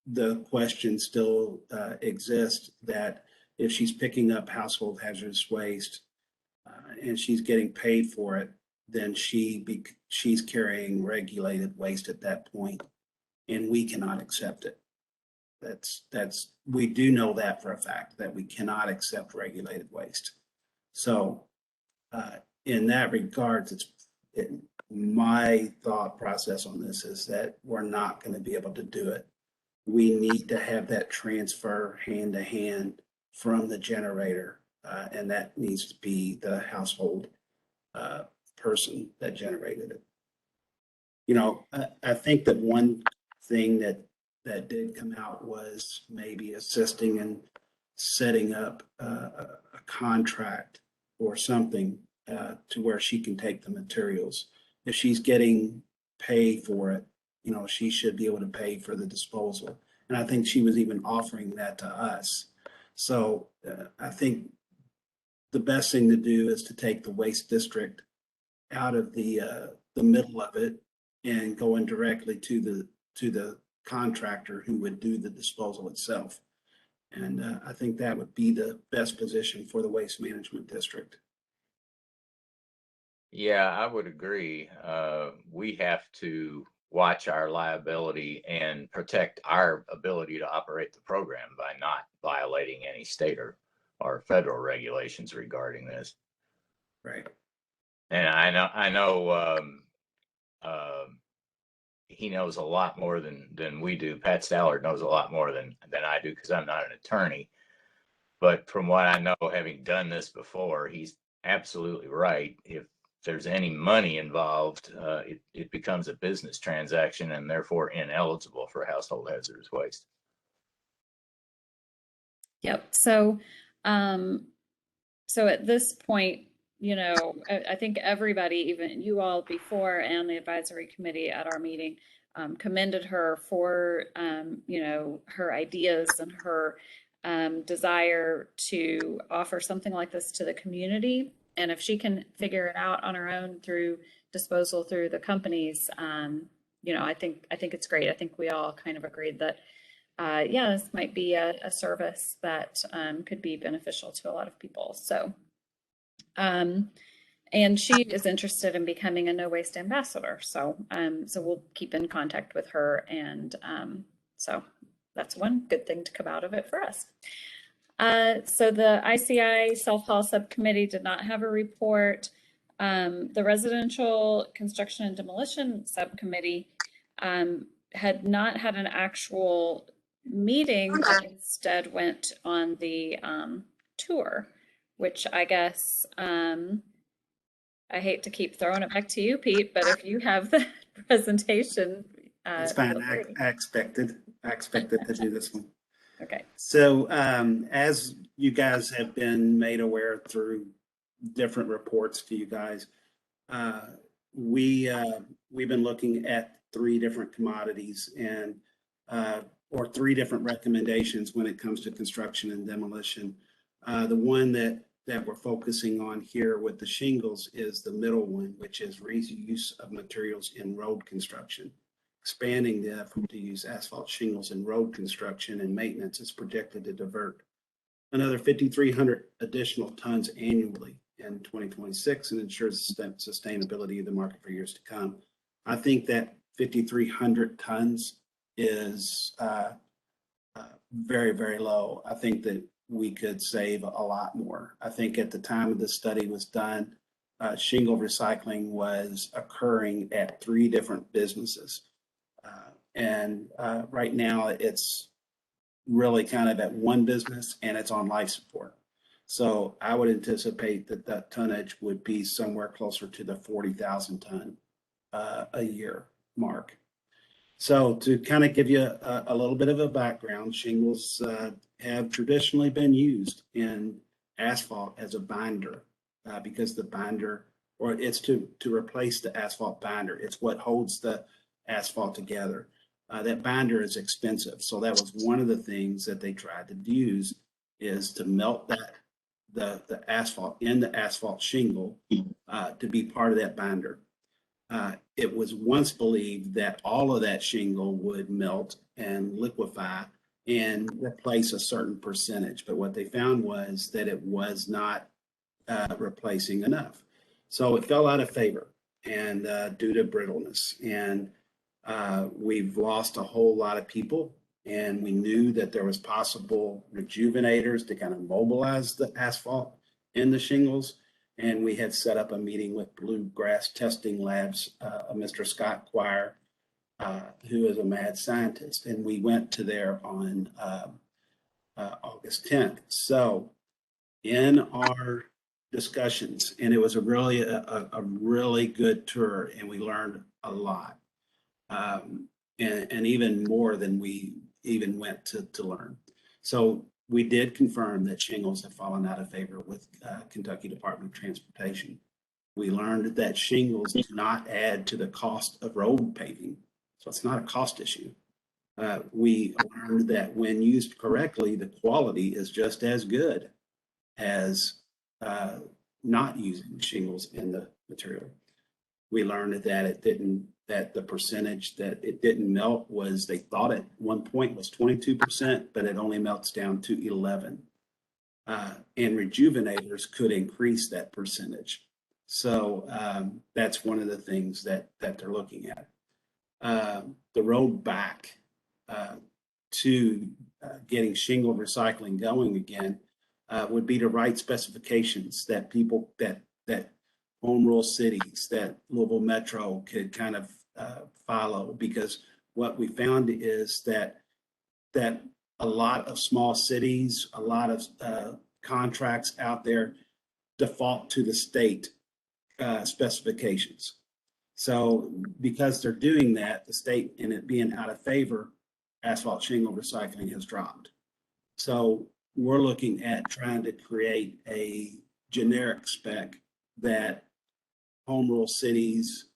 [SPEAKER 1] the question still exists that if she's picking up household hazardous waste and she's getting paid for it, then she's carrying regulated waste at that point, and we cannot accept it. We do know that for a fact, that we cannot accept regulated waste. So in that regard, my thought process on this is that we're not going to be able to do it. We need to have that transfer hand to hand from the generator, and that needs to be the household person that generated it. I think that one thing that did come out was maybe assisting in setting up a contract or something to where she can take the materials. If she's getting paid for it, she should be able to pay for the disposal. And I think she was even offering that to us. So I think the best thing to do is to take the waste district out of the middle of it and going directly to the contractor who would do the disposal itself. And I think that would be the best position for the waste management district.
[SPEAKER 2] Yeah, I would agree. We have to watch our liability and protect our ability to operate the program by not violating any state or federal regulations regarding this.
[SPEAKER 1] Right.
[SPEAKER 2] And I know he knows a lot more than we do. Pat Stallard knows a lot more than I do, because I'm not an attorney. But from what I know, having done this before, he's absolutely right. If there's any money involved, it becomes a business transaction and therefore ineligible for household hazardous waste.
[SPEAKER 8] Yep. So, so at this point, I think everybody, even you all before and the advisory committee at our meeting, commended her for, her ideas and her desire to offer something like this to the community. And if she can figure it out on her own through disposal through the companies, I think it's great. I think we all kind of agreed that, this might be a service that could be beneficial to a lot of people. So, and she is interested in becoming a no waste ambassador. So, so we'll keep in contact with her, and so that's one good thing to come out of it for us. So the ICI self-haul subcommittee did not have a report. The residential construction and demolition subcommittee had not had an actual meeting, but instead went on the tour, which I guess I hate to keep throwing it back to you, Pete, but if you have the presentation,
[SPEAKER 1] It's fine. I expected to do this one.
[SPEAKER 8] Okay.
[SPEAKER 1] So as you guys have been made aware through different reports to you guys, we've been looking at 3 different commodities and or 3 different recommendations when it comes to construction and demolition. The one that we're focusing on here with the shingles is the middle one, which is reuse of materials in road construction. Expanding the effort to use asphalt shingles in road construction and maintenance is projected to divert another 5,300 additional tons annually in 2026 and ensures the sustainability of the market for years to come. I think that 5,300 tons is very, very low. I think that we could save a lot more. I think at the time of the study was done, shingle recycling was occurring at 3 different businesses. And right now it's really kind of at 1 business and it's on life support. So I would anticipate that that tonnage would be somewhere closer to the 40,000 ton a year mark. So to kind of give you a little bit of a background, shingles have traditionally been used in asphalt as a binder because the binder, or it's to replace the asphalt binder. It's what holds the asphalt together. That binder is expensive. So that was one of the things that they tried to use, is to melt that the asphalt in the asphalt shingle to be part of that binder. It was once believed that all of that shingle would melt and liquefy and replace a certain percentage. But what they found was that it was not replacing enough. So it fell out of favor and due to brittleness. And we've lost a whole lot of people. And we knew that there was possible rejuvenators to kind of mobilize the asphalt in the shingles. And we had set up a meeting with Bluegrass Testing Labs, Mr. Scott Quire, who is a mad scientist. And we went to there on August 10th. So in our discussions, and it was a really good tour, and we learned a lot, and even more than we even went to learn. So we did confirm that shingles have fallen out of favor with Kentucky Department of Transportation. We learned that shingles do not add to the cost of road paving, so it's not a cost issue. We learned that when used correctly, the quality is just as good as not using shingles in the material. We learned that that the percentage that it didn't melt was, they thought at one point was 22%, but it only melts down to 11%. And rejuvenators could increase that percentage. So that's one of the things that they're looking at. The road back to getting shingle recycling going again would be to write specifications that people, that home rule cities, that Louisville Metro could kind of follow, because what we found is that a lot of small cities, a lot of contracts out there default to the state specifications. So because they're doing that, the state, and it being out of favor, asphalt shingle recycling has dropped. So we're looking at trying to create a generic spec that home rule cities,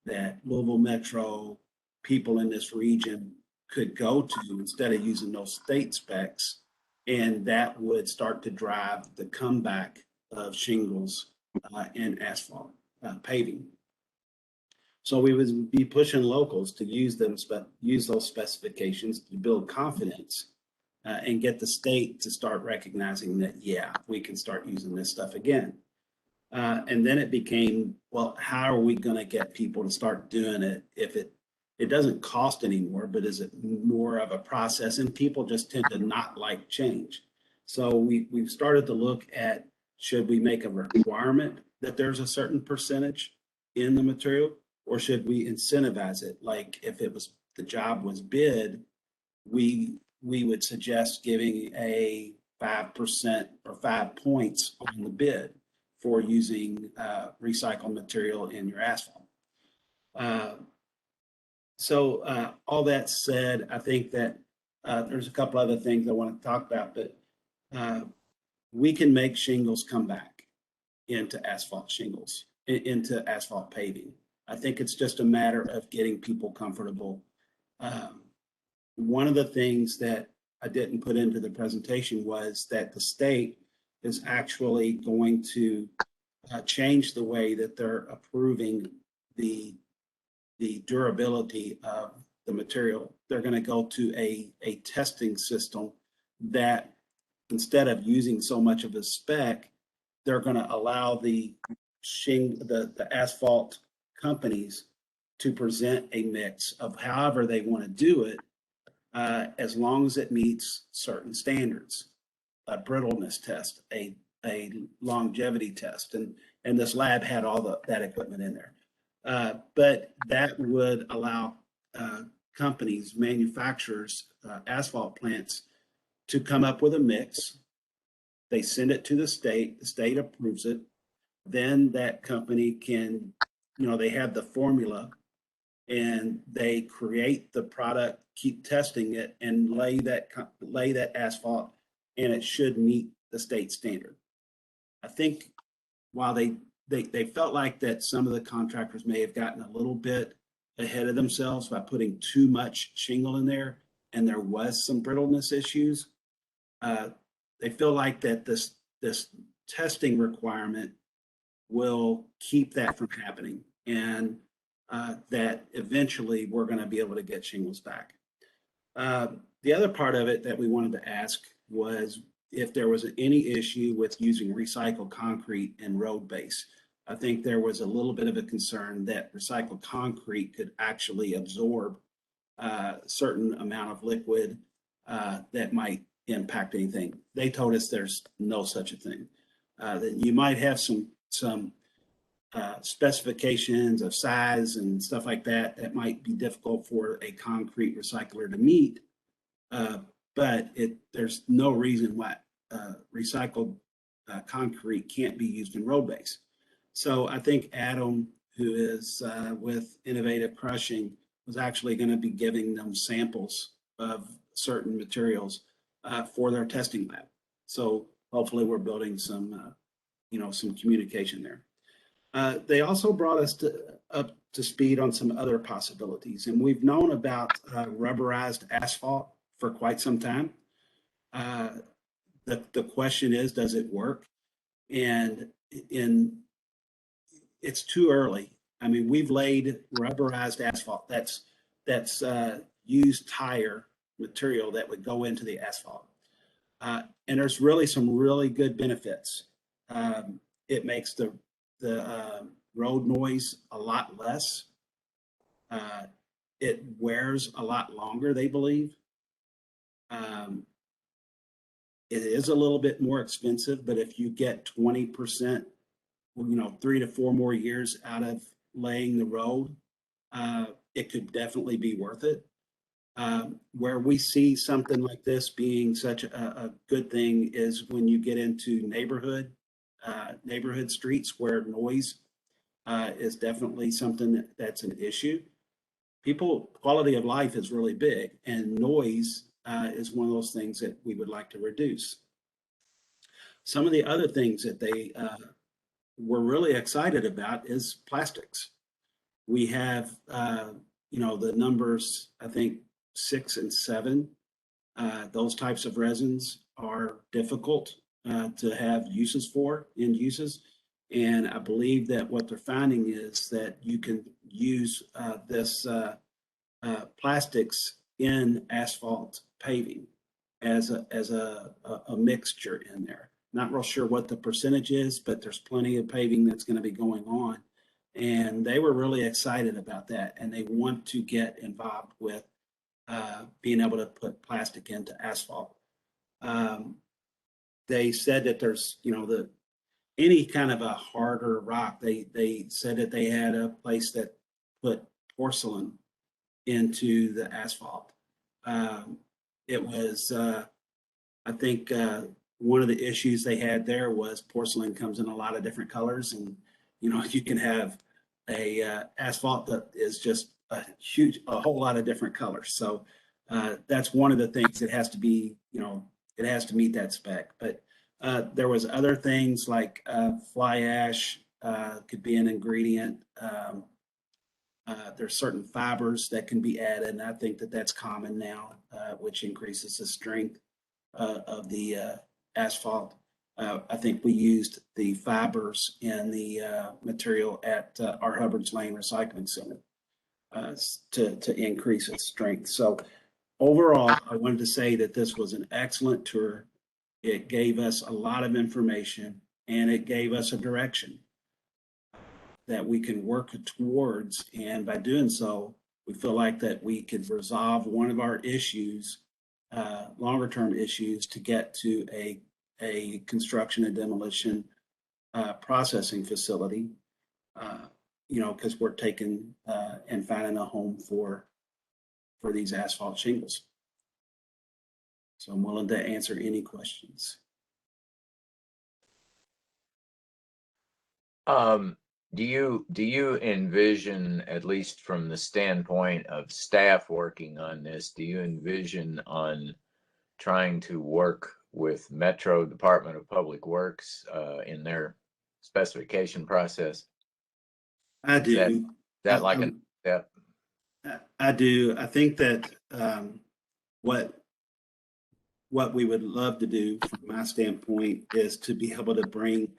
[SPEAKER 1] that Louisville Metro, people in this region could go to instead of using those state specs. And that would start to drive the comeback of shingles and asphalt paving. So we would be pushing locals to use those specifications to build confidence and get the state to start recognizing that, yeah, we can start using this stuff again. And then it became, well, how are we going to get people to start doing it if it doesn't cost anymore, but is it more of a process? And people just tend to not like change. So we've started to look at, should we make a requirement that there's a certain percentage in the material, or should we incentivize it? Like if the job was bid, we would suggest giving a 5% or 5 points on the bid for using recycled material in your asphalt. So all that said, I think that there's a couple other things I want to talk about, but we can make shingles come back into asphalt shingles, into asphalt paving. I think it's just a matter of getting people comfortable. One of the things that I didn't put into the presentation was that the state is actually going to change the way that they're approving the durability of the material. They're going to go to a testing system that, instead of using so much of a spec, they're going to allow the asphalt companies to present a mix of however they want to do it, as long as it meets certain standards, a brittleness test, a longevity test, and this lab had all that equipment in there. But that would allow companies, manufacturers, asphalt plants to come up with a mix. They send it to the state approves it. Then that company can, they have the formula and they create the product, keep testing it, and lay that asphalt, and it should meet the state standard. I think while they felt like that some of the contractors may have gotten a little bit ahead of themselves by putting too much shingle in there, and there was some brittleness issues. They feel like that this testing requirement will keep that from happening, and that eventually we're going to be able to get shingles back. The other part of it that we wanted to ask was if there was any issue with using recycled concrete in road base. I think there was a little bit of a concern that recycled concrete could actually absorb a certain amount of liquid that might impact anything. They told us there's no such a thing. That you might have some specifications of size and stuff like that might be difficult for a concrete recycler to meet, but there's no reason why recycled concrete can't be used in road base. So I think Adam, who is with Innovative Crushing, was actually going to be giving them samples of certain materials for their testing lab. So hopefully we're building some communication there. They also brought us up to speed on some other possibilities, and we've known about rubberized asphalt for quite some time. The question is, does it work? And it's too early. I mean, we've laid rubberized asphalt. That's used tire material that would go into the asphalt. And there's really some really good benefits. It makes the road noise a lot less. It wears a lot longer, they believe. It is a little bit more expensive, but if you get 20%, 3 to 4 more years out of laying the road, it could definitely be worth it. Where we see something like this being such a good thing is when you get into neighborhood streets where noise is definitely something that's an issue. Quality of life is really big, and noise is one of those things that we would like to reduce. Some of the other things that they were really excited about is plastics. We have, the numbers, I think 6 and 7, those types of resins are difficult to have end uses. And I believe that what they're finding is that you can use this plastics in asphalt paving as a mixture in there. Not real sure what the percentage is, but there's plenty of paving that's going to be going on. And they were really excited about that. And they want to get involved with being able to put plastic into asphalt. They said that there's, any kind of a harder rock. They said that they had a place that put porcelain into the asphalt. It was, I think, one of the issues they had there was porcelain comes in a lot of different colors, and you can have a asphalt that is just a whole lot of different colors. So that's one of the things that has to be, it has to meet that spec. But there was other things like fly ash could be an ingredient. There's certain fibers that can be added, and I think that that's common now, which increases the strength of the asphalt. I think we used the fibers in the material at our Hubbard's Lane Recycling Center to increase its strength. So overall, I wanted to say that this was an excellent tour. It gave us a lot of information, and it gave us a direction that we can work towards. And by doing so, we feel like that we could resolve one of our issues, longer term issues, to get to a construction and demolition processing facility. Because we're taking and finding a home for these asphalt shingles. So I'm willing to answer any questions.
[SPEAKER 2] Do you envision, at least from the standpoint of staff working on this, do you envision on trying to work with Metro Department of Public Works in their specification process?
[SPEAKER 1] I
[SPEAKER 2] Is that,
[SPEAKER 1] do.
[SPEAKER 2] that like a step?
[SPEAKER 1] I do. I think that what we would love to do from my standpoint is to be able to bring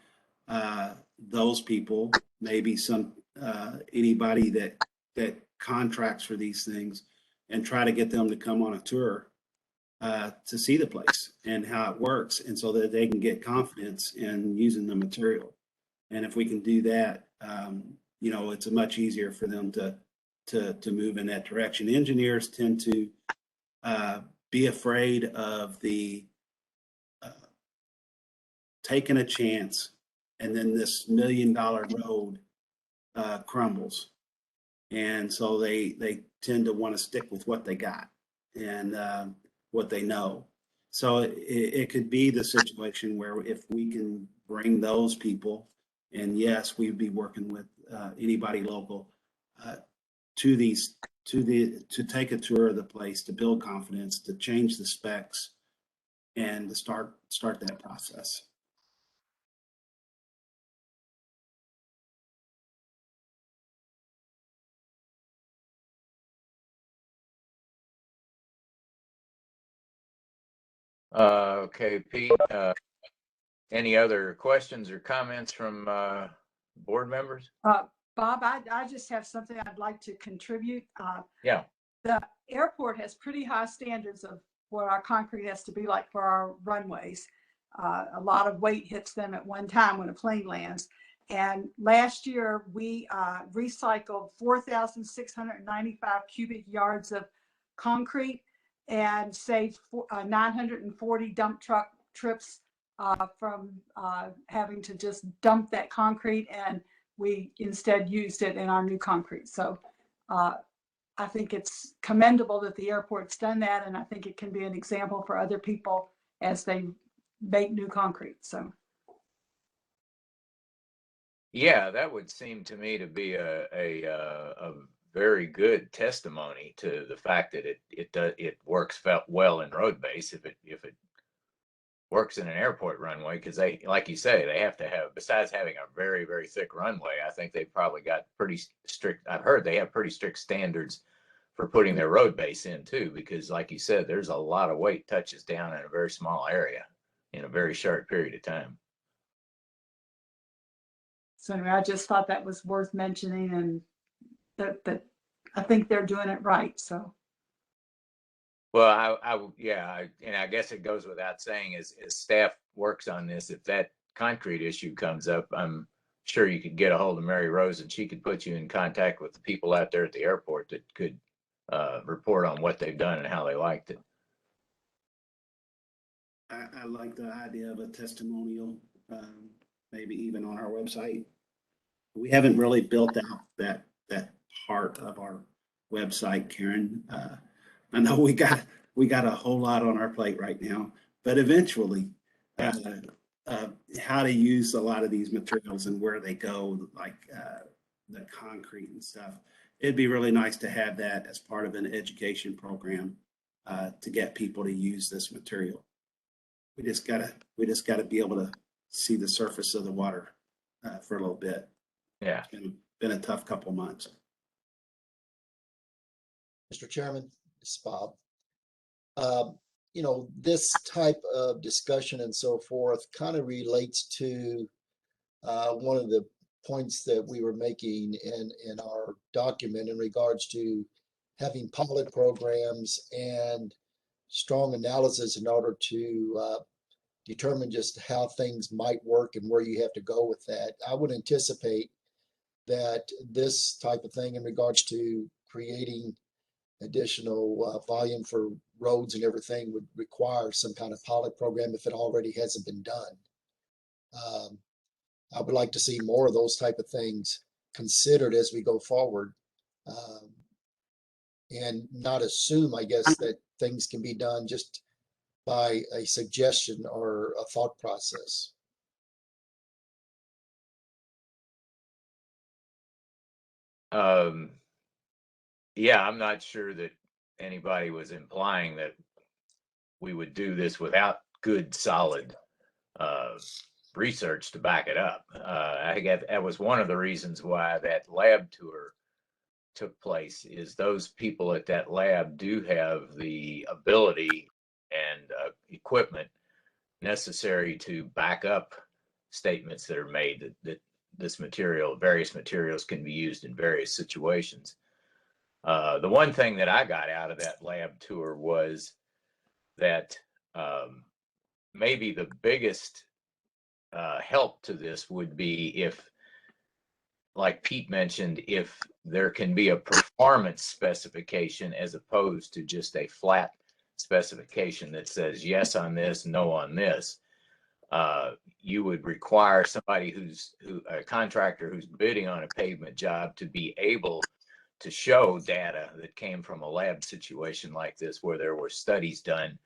[SPEAKER 1] those people, maybe some anybody that contracts for these things, and try to get them to come on a tour to see the place and how it works, and so that they can get confidence in using the material. And if we can do that, it's much easier for them to move in that direction. Engineers tend to be afraid of the taking a chance, and then this $1 million road crumbles, and so they tend to want to stick with what they got and what they know. So it could be the situation where if we can bring those people, and yes, we'd be working with anybody local to take a tour of the place, to build confidence, to change the specs, and to start that process.
[SPEAKER 2] Okay, Pete, any other questions or comments from board members?
[SPEAKER 4] Bob, I just have something I'd like to contribute.
[SPEAKER 2] Yeah.
[SPEAKER 4] The airport has pretty high standards of what our concrete has to be like for our runways. A lot of weight hits them at one time when a plane lands. And last year we recycled 4,695 cubic yards of concrete and saved 940 dump truck trips from having to just dump that concrete, and we instead used it in our new concrete. So I think it's commendable that the airport's done that, and I think it can be an example for other people as they make new concrete. So
[SPEAKER 2] yeah, that would seem to me to be a very good testimony to the fact that it works well in road base if it works in an airport runway, because they, like you say, they have to have, besides having a very, very thick runway, I think they've probably got pretty strict, I've heard they have pretty strict standards for putting their road base in too, because like you said, there's a lot of weight touches down in a very small area in a very short period of time.
[SPEAKER 4] So anyway, I just thought that was worth mentioning, and that I think they're doing it right. So.
[SPEAKER 2] Well, and I guess it goes without saying, as staff works on this, if that concrete issue comes up, I'm sure you could get a hold of Mary Rose and she could put you in contact with the people out there at the airport that could report on what they've done and how they liked it.
[SPEAKER 1] I like the idea of a testimonial, maybe even on our website. We haven't really built out that part of our website, Karen. I know we got a whole lot on our plate right now, but eventually, how to use a lot of these materials and where they go, like the concrete and stuff. It'd be really nice to have that as part of an education program to get people to use this material. We just gotta be able to see the surface of the water for a little bit.
[SPEAKER 2] Yeah,
[SPEAKER 1] It's been a tough couple months.
[SPEAKER 3] Mr. Chairman, it's Bob. This type of discussion and so forth kind of relates to one of the points that we were making in our document in regards to having pilot programs and strong analysis in order to determine just how things might work and where you have to go with that. I would anticipate that this type of thing in regards to creating additional volume for roads and everything would require some kind of pilot program if it already hasn't been done. I would like to see more of those type of things considered as we go forward. And not assume, I guess, that things can be done just by a suggestion or a thought process.
[SPEAKER 2] Yeah, I'm not sure that anybody was implying that we would do this without good, solid research to back it up. I think that was one of the reasons why that lab tour took place, is those people at that lab do have the ability and equipment necessary to back up statements that are made that this material, various materials, can be used in various situations. The one thing that I got out of that lab tour was that maybe the biggest help to this would be if, like Pete mentioned, if there can be a performance specification as opposed to just a flat specification that says yes on this, no on this. You would require somebody a contractor who's bidding on a pavement job to be able to show data that came from a lab situation like this, where there were studies done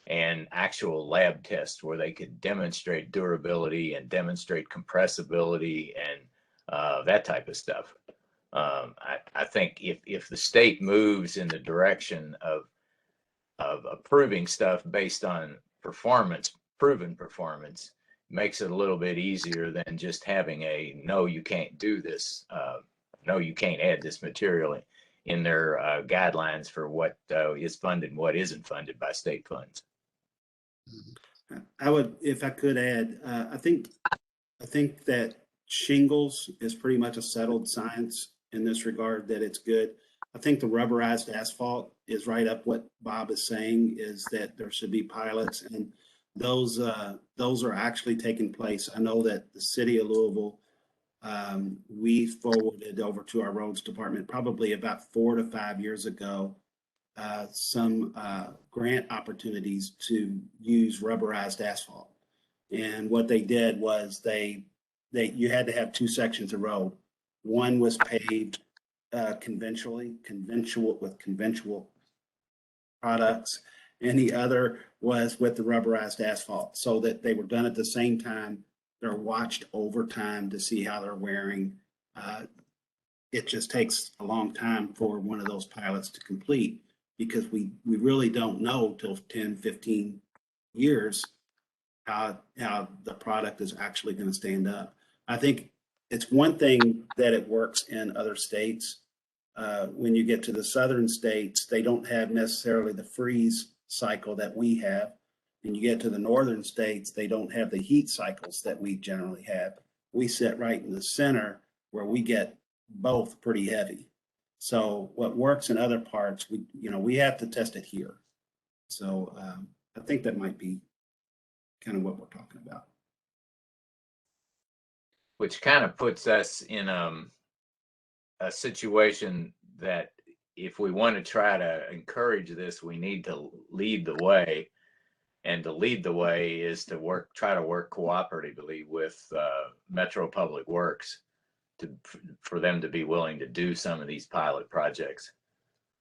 [SPEAKER 2] and actual lab tests where they could demonstrate durability and demonstrate compressibility and that type of stuff. I think if the state moves in the direction of approving stuff based on proven performance, makes it a little bit easier than just having a no, you can't do this, no, you can't add this material in their guidelines for what is funded and what isn't funded by state funds.
[SPEAKER 1] I would, if I could add, I think that shingles is pretty much a settled science in this regard, that it's good. I think the rubberized asphalt is right up what Bob is saying, is that there should be pilots, and those are actually taking place. I know that the city of Louisville, we forwarded over to our roads department probably about 4 to 5 years ago, some grant opportunities to use rubberized asphalt. And what they did was you had to have 2 sections of road. One was paved conventional products, and the other was with the rubberized asphalt, so that they were done at the same time. They're watched over time to see how they're wearing. It just takes a long time for one of those pilots to complete, because we really don't know till 10, 15 years how the product is actually going to stand up. I think it's one thing that it works in other states. When you get to the southern states, they don't have necessarily the freeze cycle that we have. When you get to the northern states, they don't have the heat cycles that we generally have. We sit right in the center where we get both pretty heavy. So what works in other parts, we have to test it here. So I think that might be kind of what we're talking about.
[SPEAKER 2] Which kind of puts us in a situation that if we want to try to encourage this, we need to lead the way. And to lead the way is to try to work cooperatively with Metro Public Works for them to be willing to do some of these pilot projects,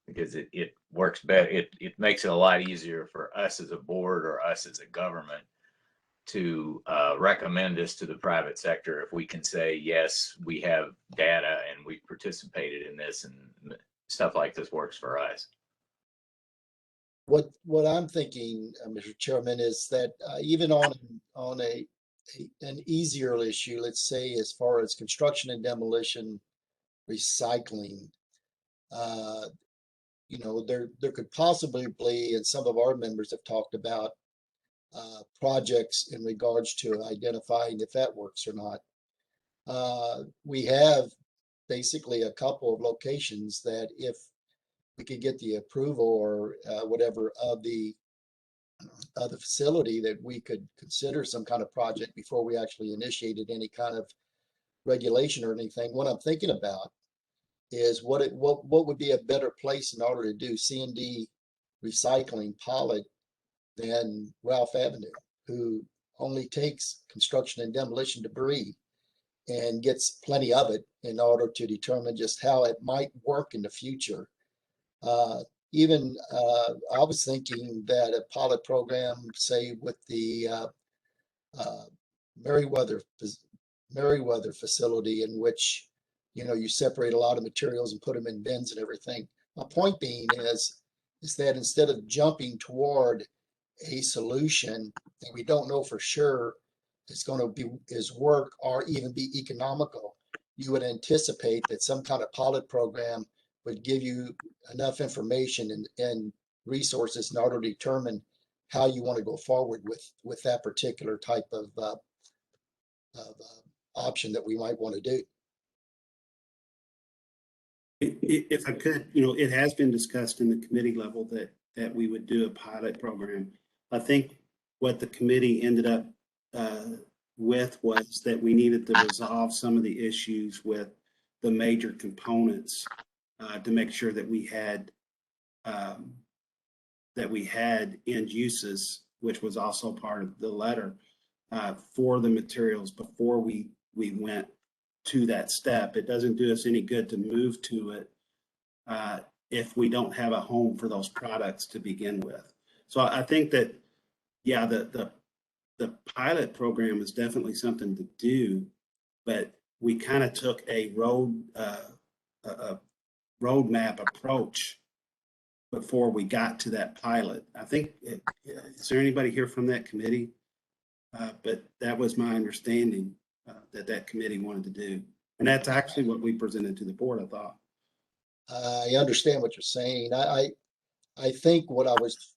[SPEAKER 2] because it works better. It makes it a lot easier for us as a board or us as a government to recommend this to the private sector if we can say, yes, we have data and we participated in this, and stuff like this works for us.
[SPEAKER 3] What I'm thinking, Mr. Chairman, is that even on an easier issue, let's say as far as construction and demolition recycling, there could possibly be, and some of our members have talked about projects in regards to identifying if that works or not. We have basically a couple of locations that if we could get the approval or whatever of the facility, that we could consider some kind of project before we actually initiated any kind of regulation or anything. What I'm thinking about is what would be a better place in order to do C&D recycling pilot than Ralph Avenue, who only takes construction and demolition debris and gets plenty of it in order to determine just how it might work in the future. I was thinking that a pilot program, say with the Merriweather facility, in which you separate a lot of materials and put them in bins and everything. My point being is that instead of jumping toward a solution that we don't know for sure is going to be work or even be economical, you would anticipate that some kind of pilot program would give you enough information and resources in order to determine how you want to go forward with that particular type of option that we might want to do.
[SPEAKER 1] If I could, it has been discussed in the committee level that we would do a pilot program. I think what the committee ended up with was that we needed to resolve some of the issues with the major components to make sure that we had end uses, which was also part of the letter, for the materials before we went to that step. It doesn't do us any good to move to it if we don't have a home for those products to begin with. So I think that, yeah, the pilot program is definitely something to do, but we kind of took a roadmap approach before we got to that pilot. I think, is there anybody here from that committee? But that was my understanding that committee wanted to do. And that's actually what we presented to the board, I thought.
[SPEAKER 3] I understand what you're saying. I think what I was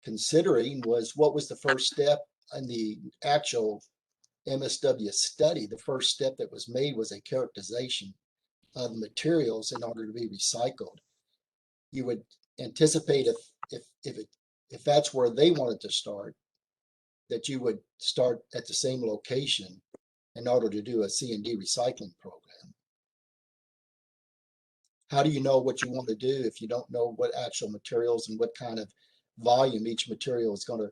[SPEAKER 3] considering was what was the first step in the actual MSW study. The first step that was made was a characterization of the materials in order to be recycled. You would anticipate if that's where they wanted to start, that you would start at the same location in order to do a C&D recycling program. How do you know what you want to do if you don't know what actual materials and what kind of volume each material is going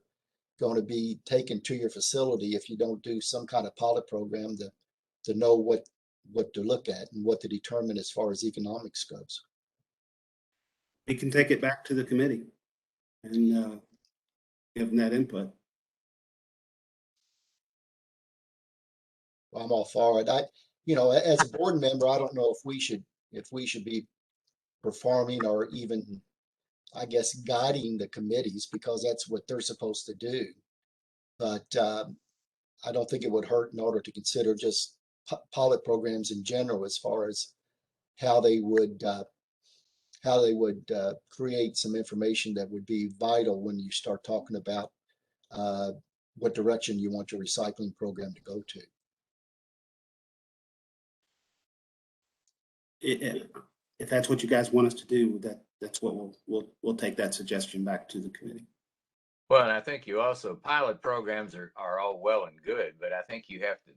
[SPEAKER 3] to be taken to your facility if you don't do some kind of pilot program to know what to look at and what to determine as far as economics goes?
[SPEAKER 1] We can take it back to the committee and give them that input.
[SPEAKER 3] Well, I'm all for it. As a board member, I don't know if we should be performing or even, I guess, guiding the committees, because that's what they're supposed to do. But I don't think it would hurt in order to consider just pilot programs in general, as far as how they would create some information that would be vital when you start talking about what direction you want your recycling program to go to.
[SPEAKER 1] If that's what you guys want us to do, that's what we'll take that suggestion back to the committee.
[SPEAKER 2] Well, and I think you also, pilot programs are all well and good, but I think you have to,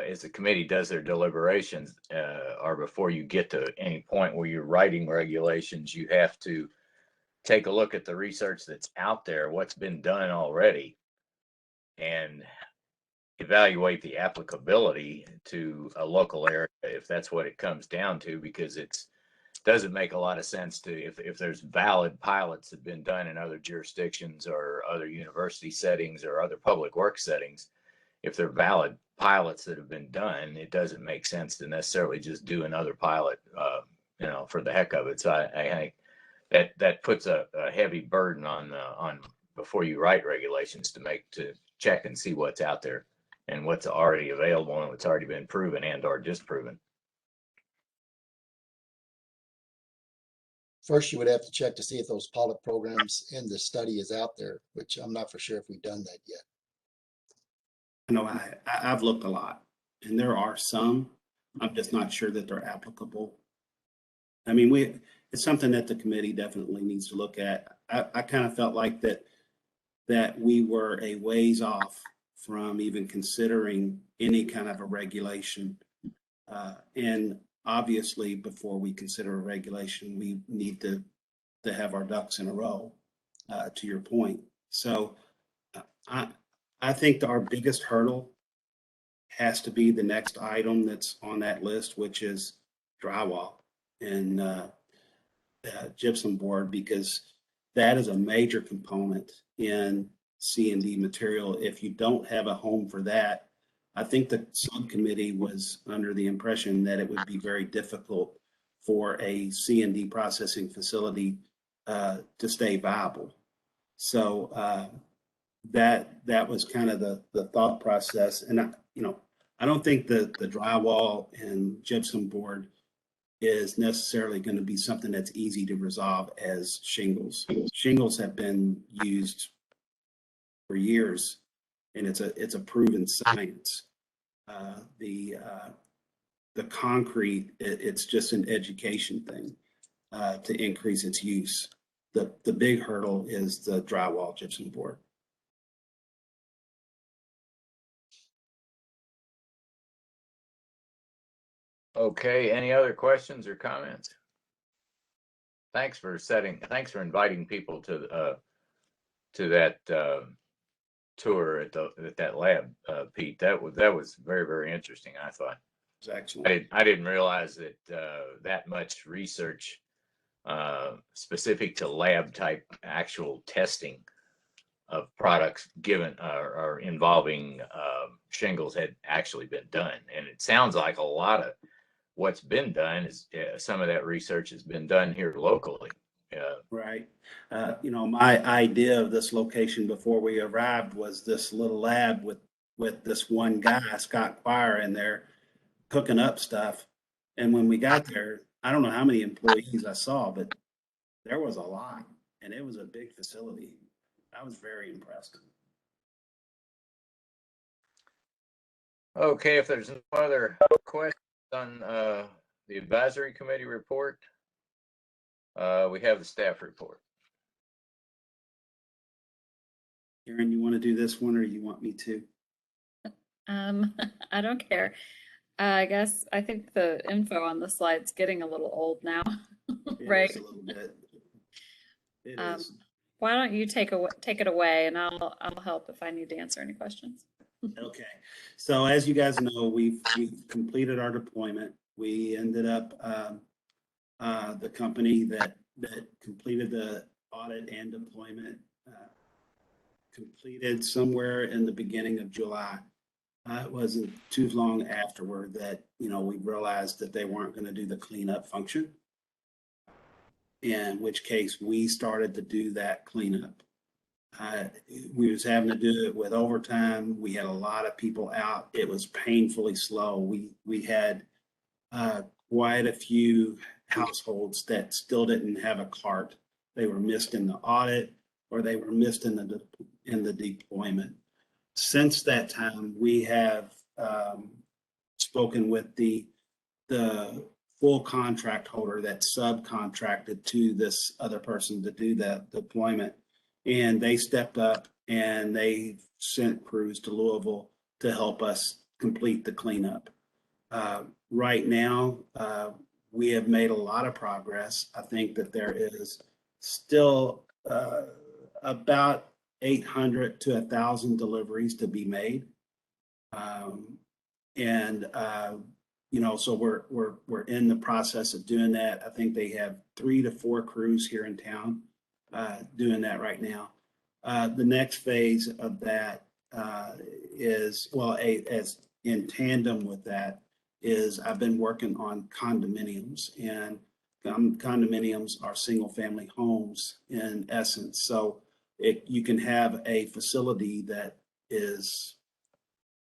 [SPEAKER 2] as the committee does their deliberations, or before you get to any point where you're writing regulations, you have to take a look at the research that's out there, what's been done already, and evaluate the applicability to a local area if that's what it comes down to, because it doesn't make a lot of sense to, if there's valid pilots that have been done in other jurisdictions or other university settings or other public work settings, if they're valid pilots that have been done, it doesn't make sense to necessarily just do another pilot, for the heck of it. So I think that puts a heavy burden on before you write regulations to check and see what's out there and what's already available and what's already been proven and or disproven.
[SPEAKER 3] First, you would have to check to see if those pilot programs in the study is out there, which I'm not for sure if we've done that yet.
[SPEAKER 1] I know I've looked a lot, and there are some. I'm just not sure that they're applicable. I mean, it's something that the committee definitely needs to look at. I kind of felt like that we were a ways off from even considering any kind of a regulation. And obviously, before we consider a regulation, we need to have our ducks in a row, to your point. So I, I think our biggest hurdle has to be the next item that's on that list, which is drywall and gypsum board, because that is a major component in C&D material. If you don't have a home for that, I think the subcommittee was under the impression that it would be very difficult for a C&D processing facility to stay viable. So that was kind of the thought process. And I don't think that the drywall and gypsum board is necessarily going to be something that's easy to resolve as shingles. Shingles have been used for years, and it's a proven science. The concrete, it's just an education thing to increase its use. The big hurdle is the drywall gypsum board.
[SPEAKER 2] Okay, any other questions or comments? Thanks for inviting people to that tour at that lab, Pete. That was very, very interesting, I thought.
[SPEAKER 1] It's excellent.
[SPEAKER 2] I didn't realize that that much research specific to lab type actual testing of products given or involving shingles had actually been done. And it sounds like a lot of what's been done is some of that research has been done here locally.
[SPEAKER 1] Right. My idea of this location before we arrived was this little lab with this one guy, Scott Quire, in there cooking up stuff. And when we got there, I don't know how many employees I saw, but there was a lot, and it was a big facility. I was very impressed.
[SPEAKER 2] Okay, if there's no other questions on the advisory committee report, we have the staff report.
[SPEAKER 1] Karen, you want to do this one, or you want me to?
[SPEAKER 8] I don't care. I think the info on the slide's getting a little old now, right?
[SPEAKER 1] It is a little bit. It
[SPEAKER 8] Um,
[SPEAKER 1] is.
[SPEAKER 8] Why don't you take it away, and I'll help if I need to answer any questions.
[SPEAKER 1] Okay. So as you guys know, we've completed our deployment. We ended up the company that completed the audit and deployment completed somewhere in the beginning of July. It wasn't too long afterward that we realized that they weren't going to do the cleanup function. In which case we started to do that cleanup. We was having to do it with overtime. We had a lot of people out. It was painfully slow. We had quite a few households that still didn't have a cart. They were missed in the audit, or they were missed in the deployment. Since that time, we have spoken with the full contract holder that subcontracted to this other person to do that deployment. And they stepped up and they sent crews to Louisville to help us complete the cleanup. Right now, we have made a lot of progress. I think that there is still about 800 to 1,000 deliveries to be made. So we're in the process of doing that. I think they have 3 to 4 crews here in town doing that right now. The next phase of that is, as in tandem with that, is I've been working on condominiums, and condominiums are single family homes in essence. So you can have a facility that is,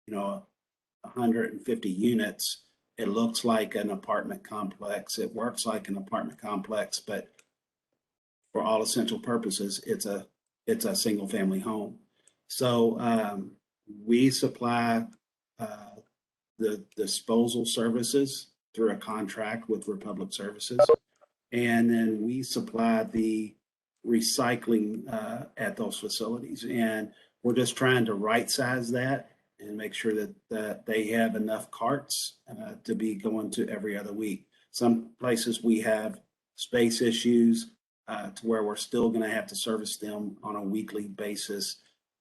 [SPEAKER 1] 150 units. It looks like an apartment complex. It works like an apartment complex, but for all essential purposes, it's a single family home. So we supply the disposal services through a contract with Republic Services, and then we supply the recycling at those facilities. And we're just trying to right size that and make sure that they have enough carts to be going to every other week. Some places we have space issues to where we're still going to have to service them on a weekly basis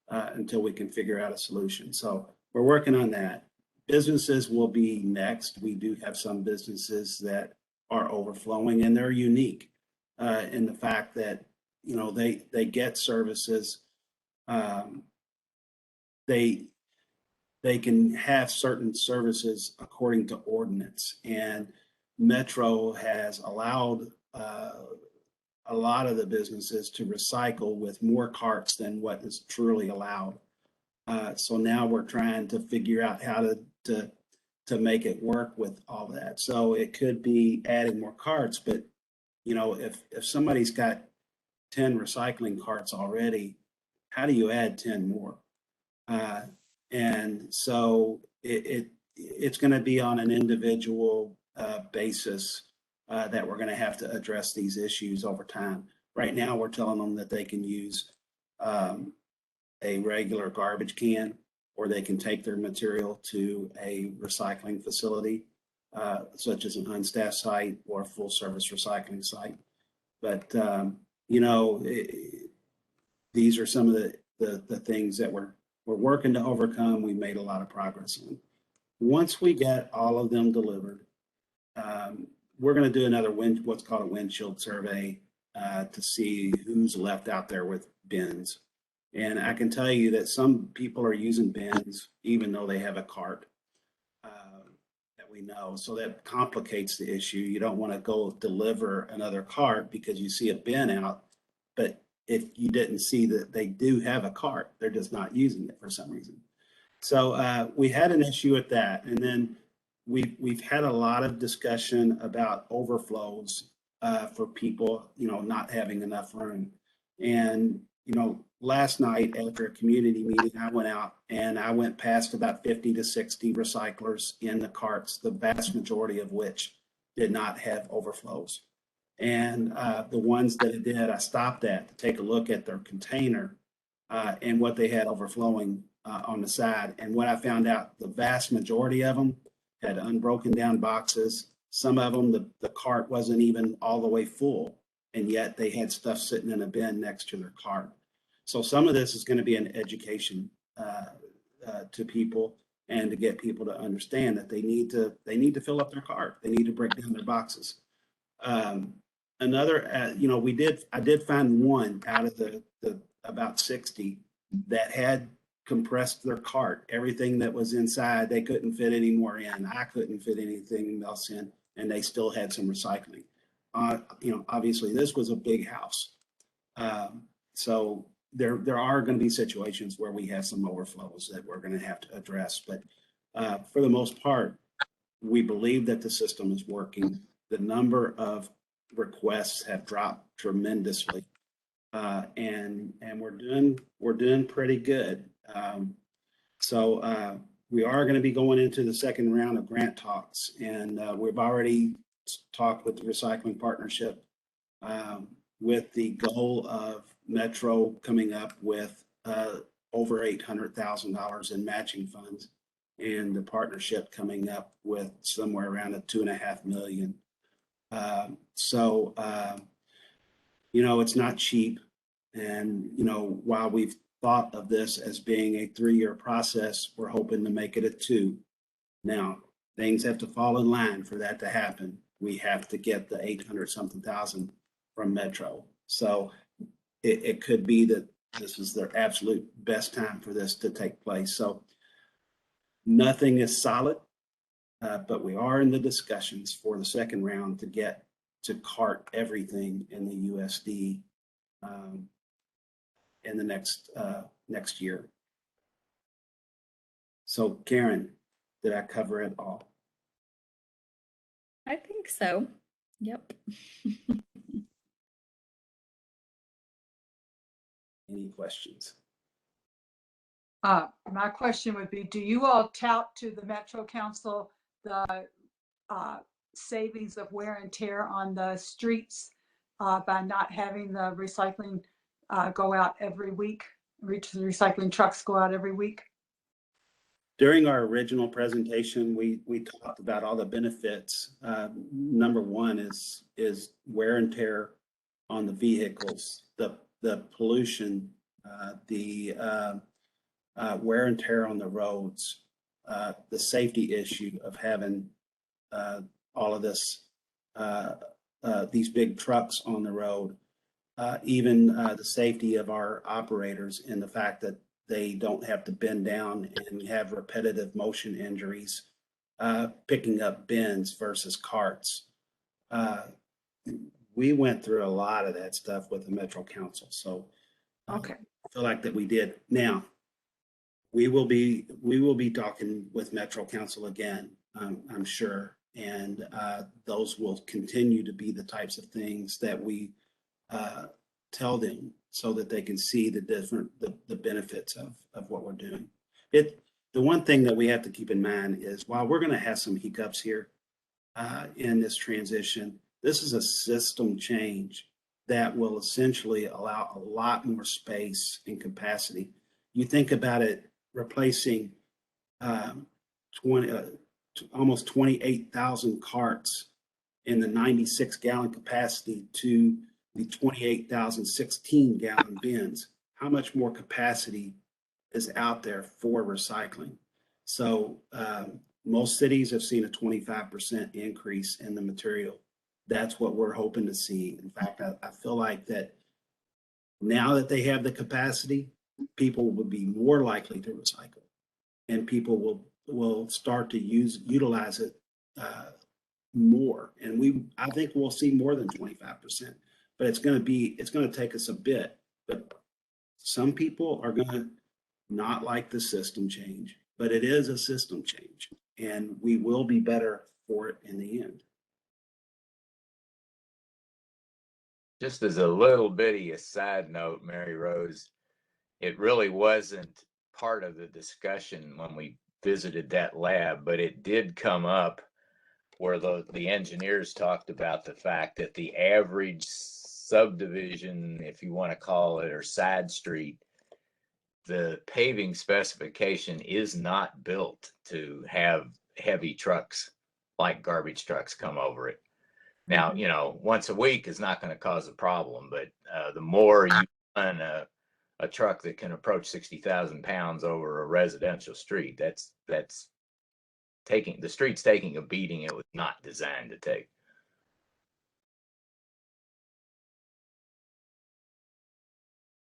[SPEAKER 1] until we can figure out a solution. So we're working on that. Businesses will be next. We do have some businesses that are overflowing, and they're unique in the fact that, you know, they get services. They can have certain services according to ordinance, and Metro has allowed a lot of the businesses to recycle with more carts than what is truly allowed. So now we're trying to figure out how to make it work with all that. So it could be adding more carts, but you know, if somebody's got 10 recycling carts already, how do you add 10 more? And so it's going to be on an individual basis that we're going to have to address these issues over time. Right now, we're telling them that they can use a regular garbage can, or they can take their material to a recycling facility, such as an unstaffed site or a full service recycling site. But, you know, these are some of the things that we're working to overcome. We made a lot of progress on. Once we get all of them delivered, we're going to do another what's called a windshield survey to see who's left out there with bins. And I can tell you that some people are using bins even though they have a cart that we know. So that complicates the issue. You don't want to go deliver another cart because you see a bin out, but if you didn't see that they do have a cart, they're just not using it for some reason. So we had an issue with that. And then we've had a lot of discussion about overflows for people, you know, not having enough room. And, you know, last night after a community meeting, I went out and I went past about 50 to 60 recyclers in the carts, the vast majority of which did not have overflows. And the ones that it did, I stopped at to take a look at their container and what they had overflowing on the side. And what I found out, the vast majority of them had unbroken down boxes. Some of them, the cart wasn't even all the way full, and yet they had stuff sitting in a bin next to their cart. So some of this is going to be an education to people, and to get people to understand that they need to fill up their cart. They need to break down their boxes. Another, you know, I did find one out of the about 60 that had compressed their cart. Everything that was inside, they couldn't fit any more in. I couldn't fit anything else in, and they still had some recycling. You know, obviously this was a big house. So there are going to be situations where we have some overflows that we're going to have to address. But for the most part, we believe that the system is working. The number of requests have dropped tremendously, and we're doing pretty good. So we are going to be going into the second round of grant talks, and we've already talked with the Recycling Partnership with the goal of Metro coming up with over $800,000 in matching funds, and the partnership coming up with somewhere around $2.5 million. So you know, it's not cheap. And, you know, while we've thought of this as being a 3-year process, we're hoping to make it a 2. Now, things have to fall in line for that to happen. We have to get the 800 something thousand from Metro. So it could be that this is their absolute best time for this to take place. So nothing is solid, but we are in the discussions for the second round to get to cart everything in the USD in the next year. So Karen, did I cover it all?
[SPEAKER 8] I think so. Yep.
[SPEAKER 1] Any questions?
[SPEAKER 4] My question would be, do you all tout to the Metro Council the savings of wear and tear on the streets by not having the recycling go out every week, the recycling trucks go out every week?
[SPEAKER 1] During our original presentation, we talked about all the benefits. Number one is wear and tear on the vehicles, the pollution, the wear and tear on the roads, the safety issue of having all of this, these big trucks on the road, even the safety of our operators and the fact that they don't have to bend down and have repetitive motion injuries, picking up bins versus carts. We went through a lot of that stuff with the Metro Council, so
[SPEAKER 4] Okay.
[SPEAKER 1] I feel like that we did. Now, we will be talking with Metro Council again, I'm sure, and those will continue to be the types of things that we tell them so that they can see the benefits of what we're doing. The one thing that we have to keep in mind is while we're going to have some hiccups here in this transition, this is a system change that will essentially allow a lot more space and capacity. You think about it, replacing 20, almost 28,000 carts in the 96-gallon capacity to the 28,000 16-gallon bins. How much more capacity is out there for recycling? So most cities have seen a 25% increase in the material. That's what we're hoping to see. In fact, I feel like that now that they have the capacity, people will be more likely to recycle, and people will start to utilize it more. And I think we'll see more than 25%, but it's going to take us a bit. But some people are going to not like the system change, but it is a system change, and we will be better for it in the end.
[SPEAKER 2] Just as a little bitty aside note, Mary Rose, it really wasn't part of the discussion when we visited that lab, but it did come up where the engineers talked about the fact that the average subdivision, if you want to call it, or side street, the paving specification is not built to have heavy trucks like garbage trucks come over it. Now, once a week is not going to cause a problem, but the more you run a truck that can approach 60,000 pounds over a residential street, that's taking the street's taking a beating it was not designed to take.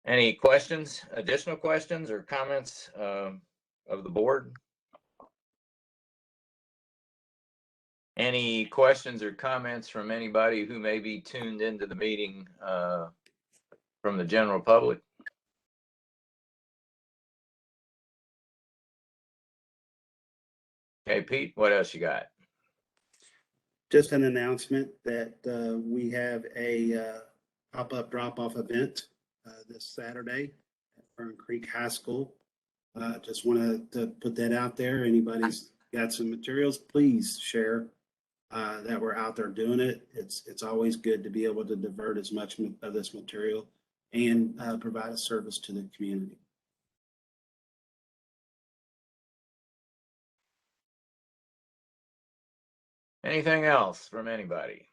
[SPEAKER 2] Any questions, additional questions or comments of the board? Any questions or comments from anybody who may be tuned into the meeting from the general public? Okay, Pete, what else you got?
[SPEAKER 1] Just an announcement that we have a pop-up drop-off event this Saturday at Fern Creek High School. Just wanted to put that out there. Anybody's got some materials, please share that we're out there doing it. It's always good to be able to divert as much of this material and provide a service to the community.
[SPEAKER 2] Anything else from anybody?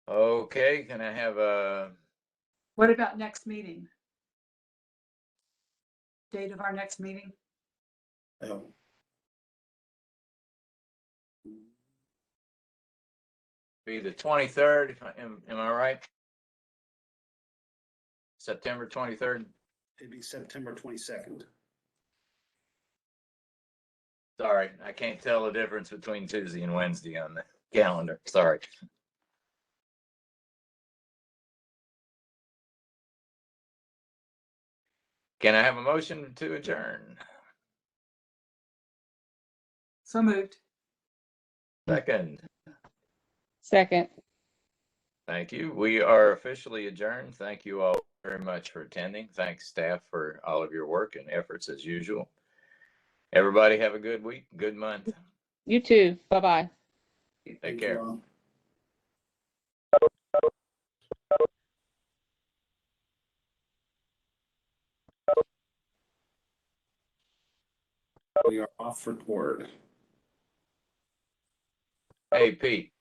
[SPEAKER 2] Okay, can I have a
[SPEAKER 4] What about next meeting? Date of our next meeting?
[SPEAKER 1] Oh.
[SPEAKER 2] be the 23rd? Am I right? September 23rd?
[SPEAKER 1] It'd be September 22nd.
[SPEAKER 2] Sorry, I can't tell the difference between Tuesday and Wednesday on the calendar. Sorry. Can I have a motion to adjourn?
[SPEAKER 4] So moved.
[SPEAKER 2] Second.
[SPEAKER 5] Second.
[SPEAKER 2] Thank you. We are officially adjourned. Thank you all very much for attending. Thanks, staff, for all of your work and efforts as usual. Everybody have a good week, good month.
[SPEAKER 5] You too. Bye-bye.
[SPEAKER 2] Take care.
[SPEAKER 1] We are off record.
[SPEAKER 2] Hey, Pete,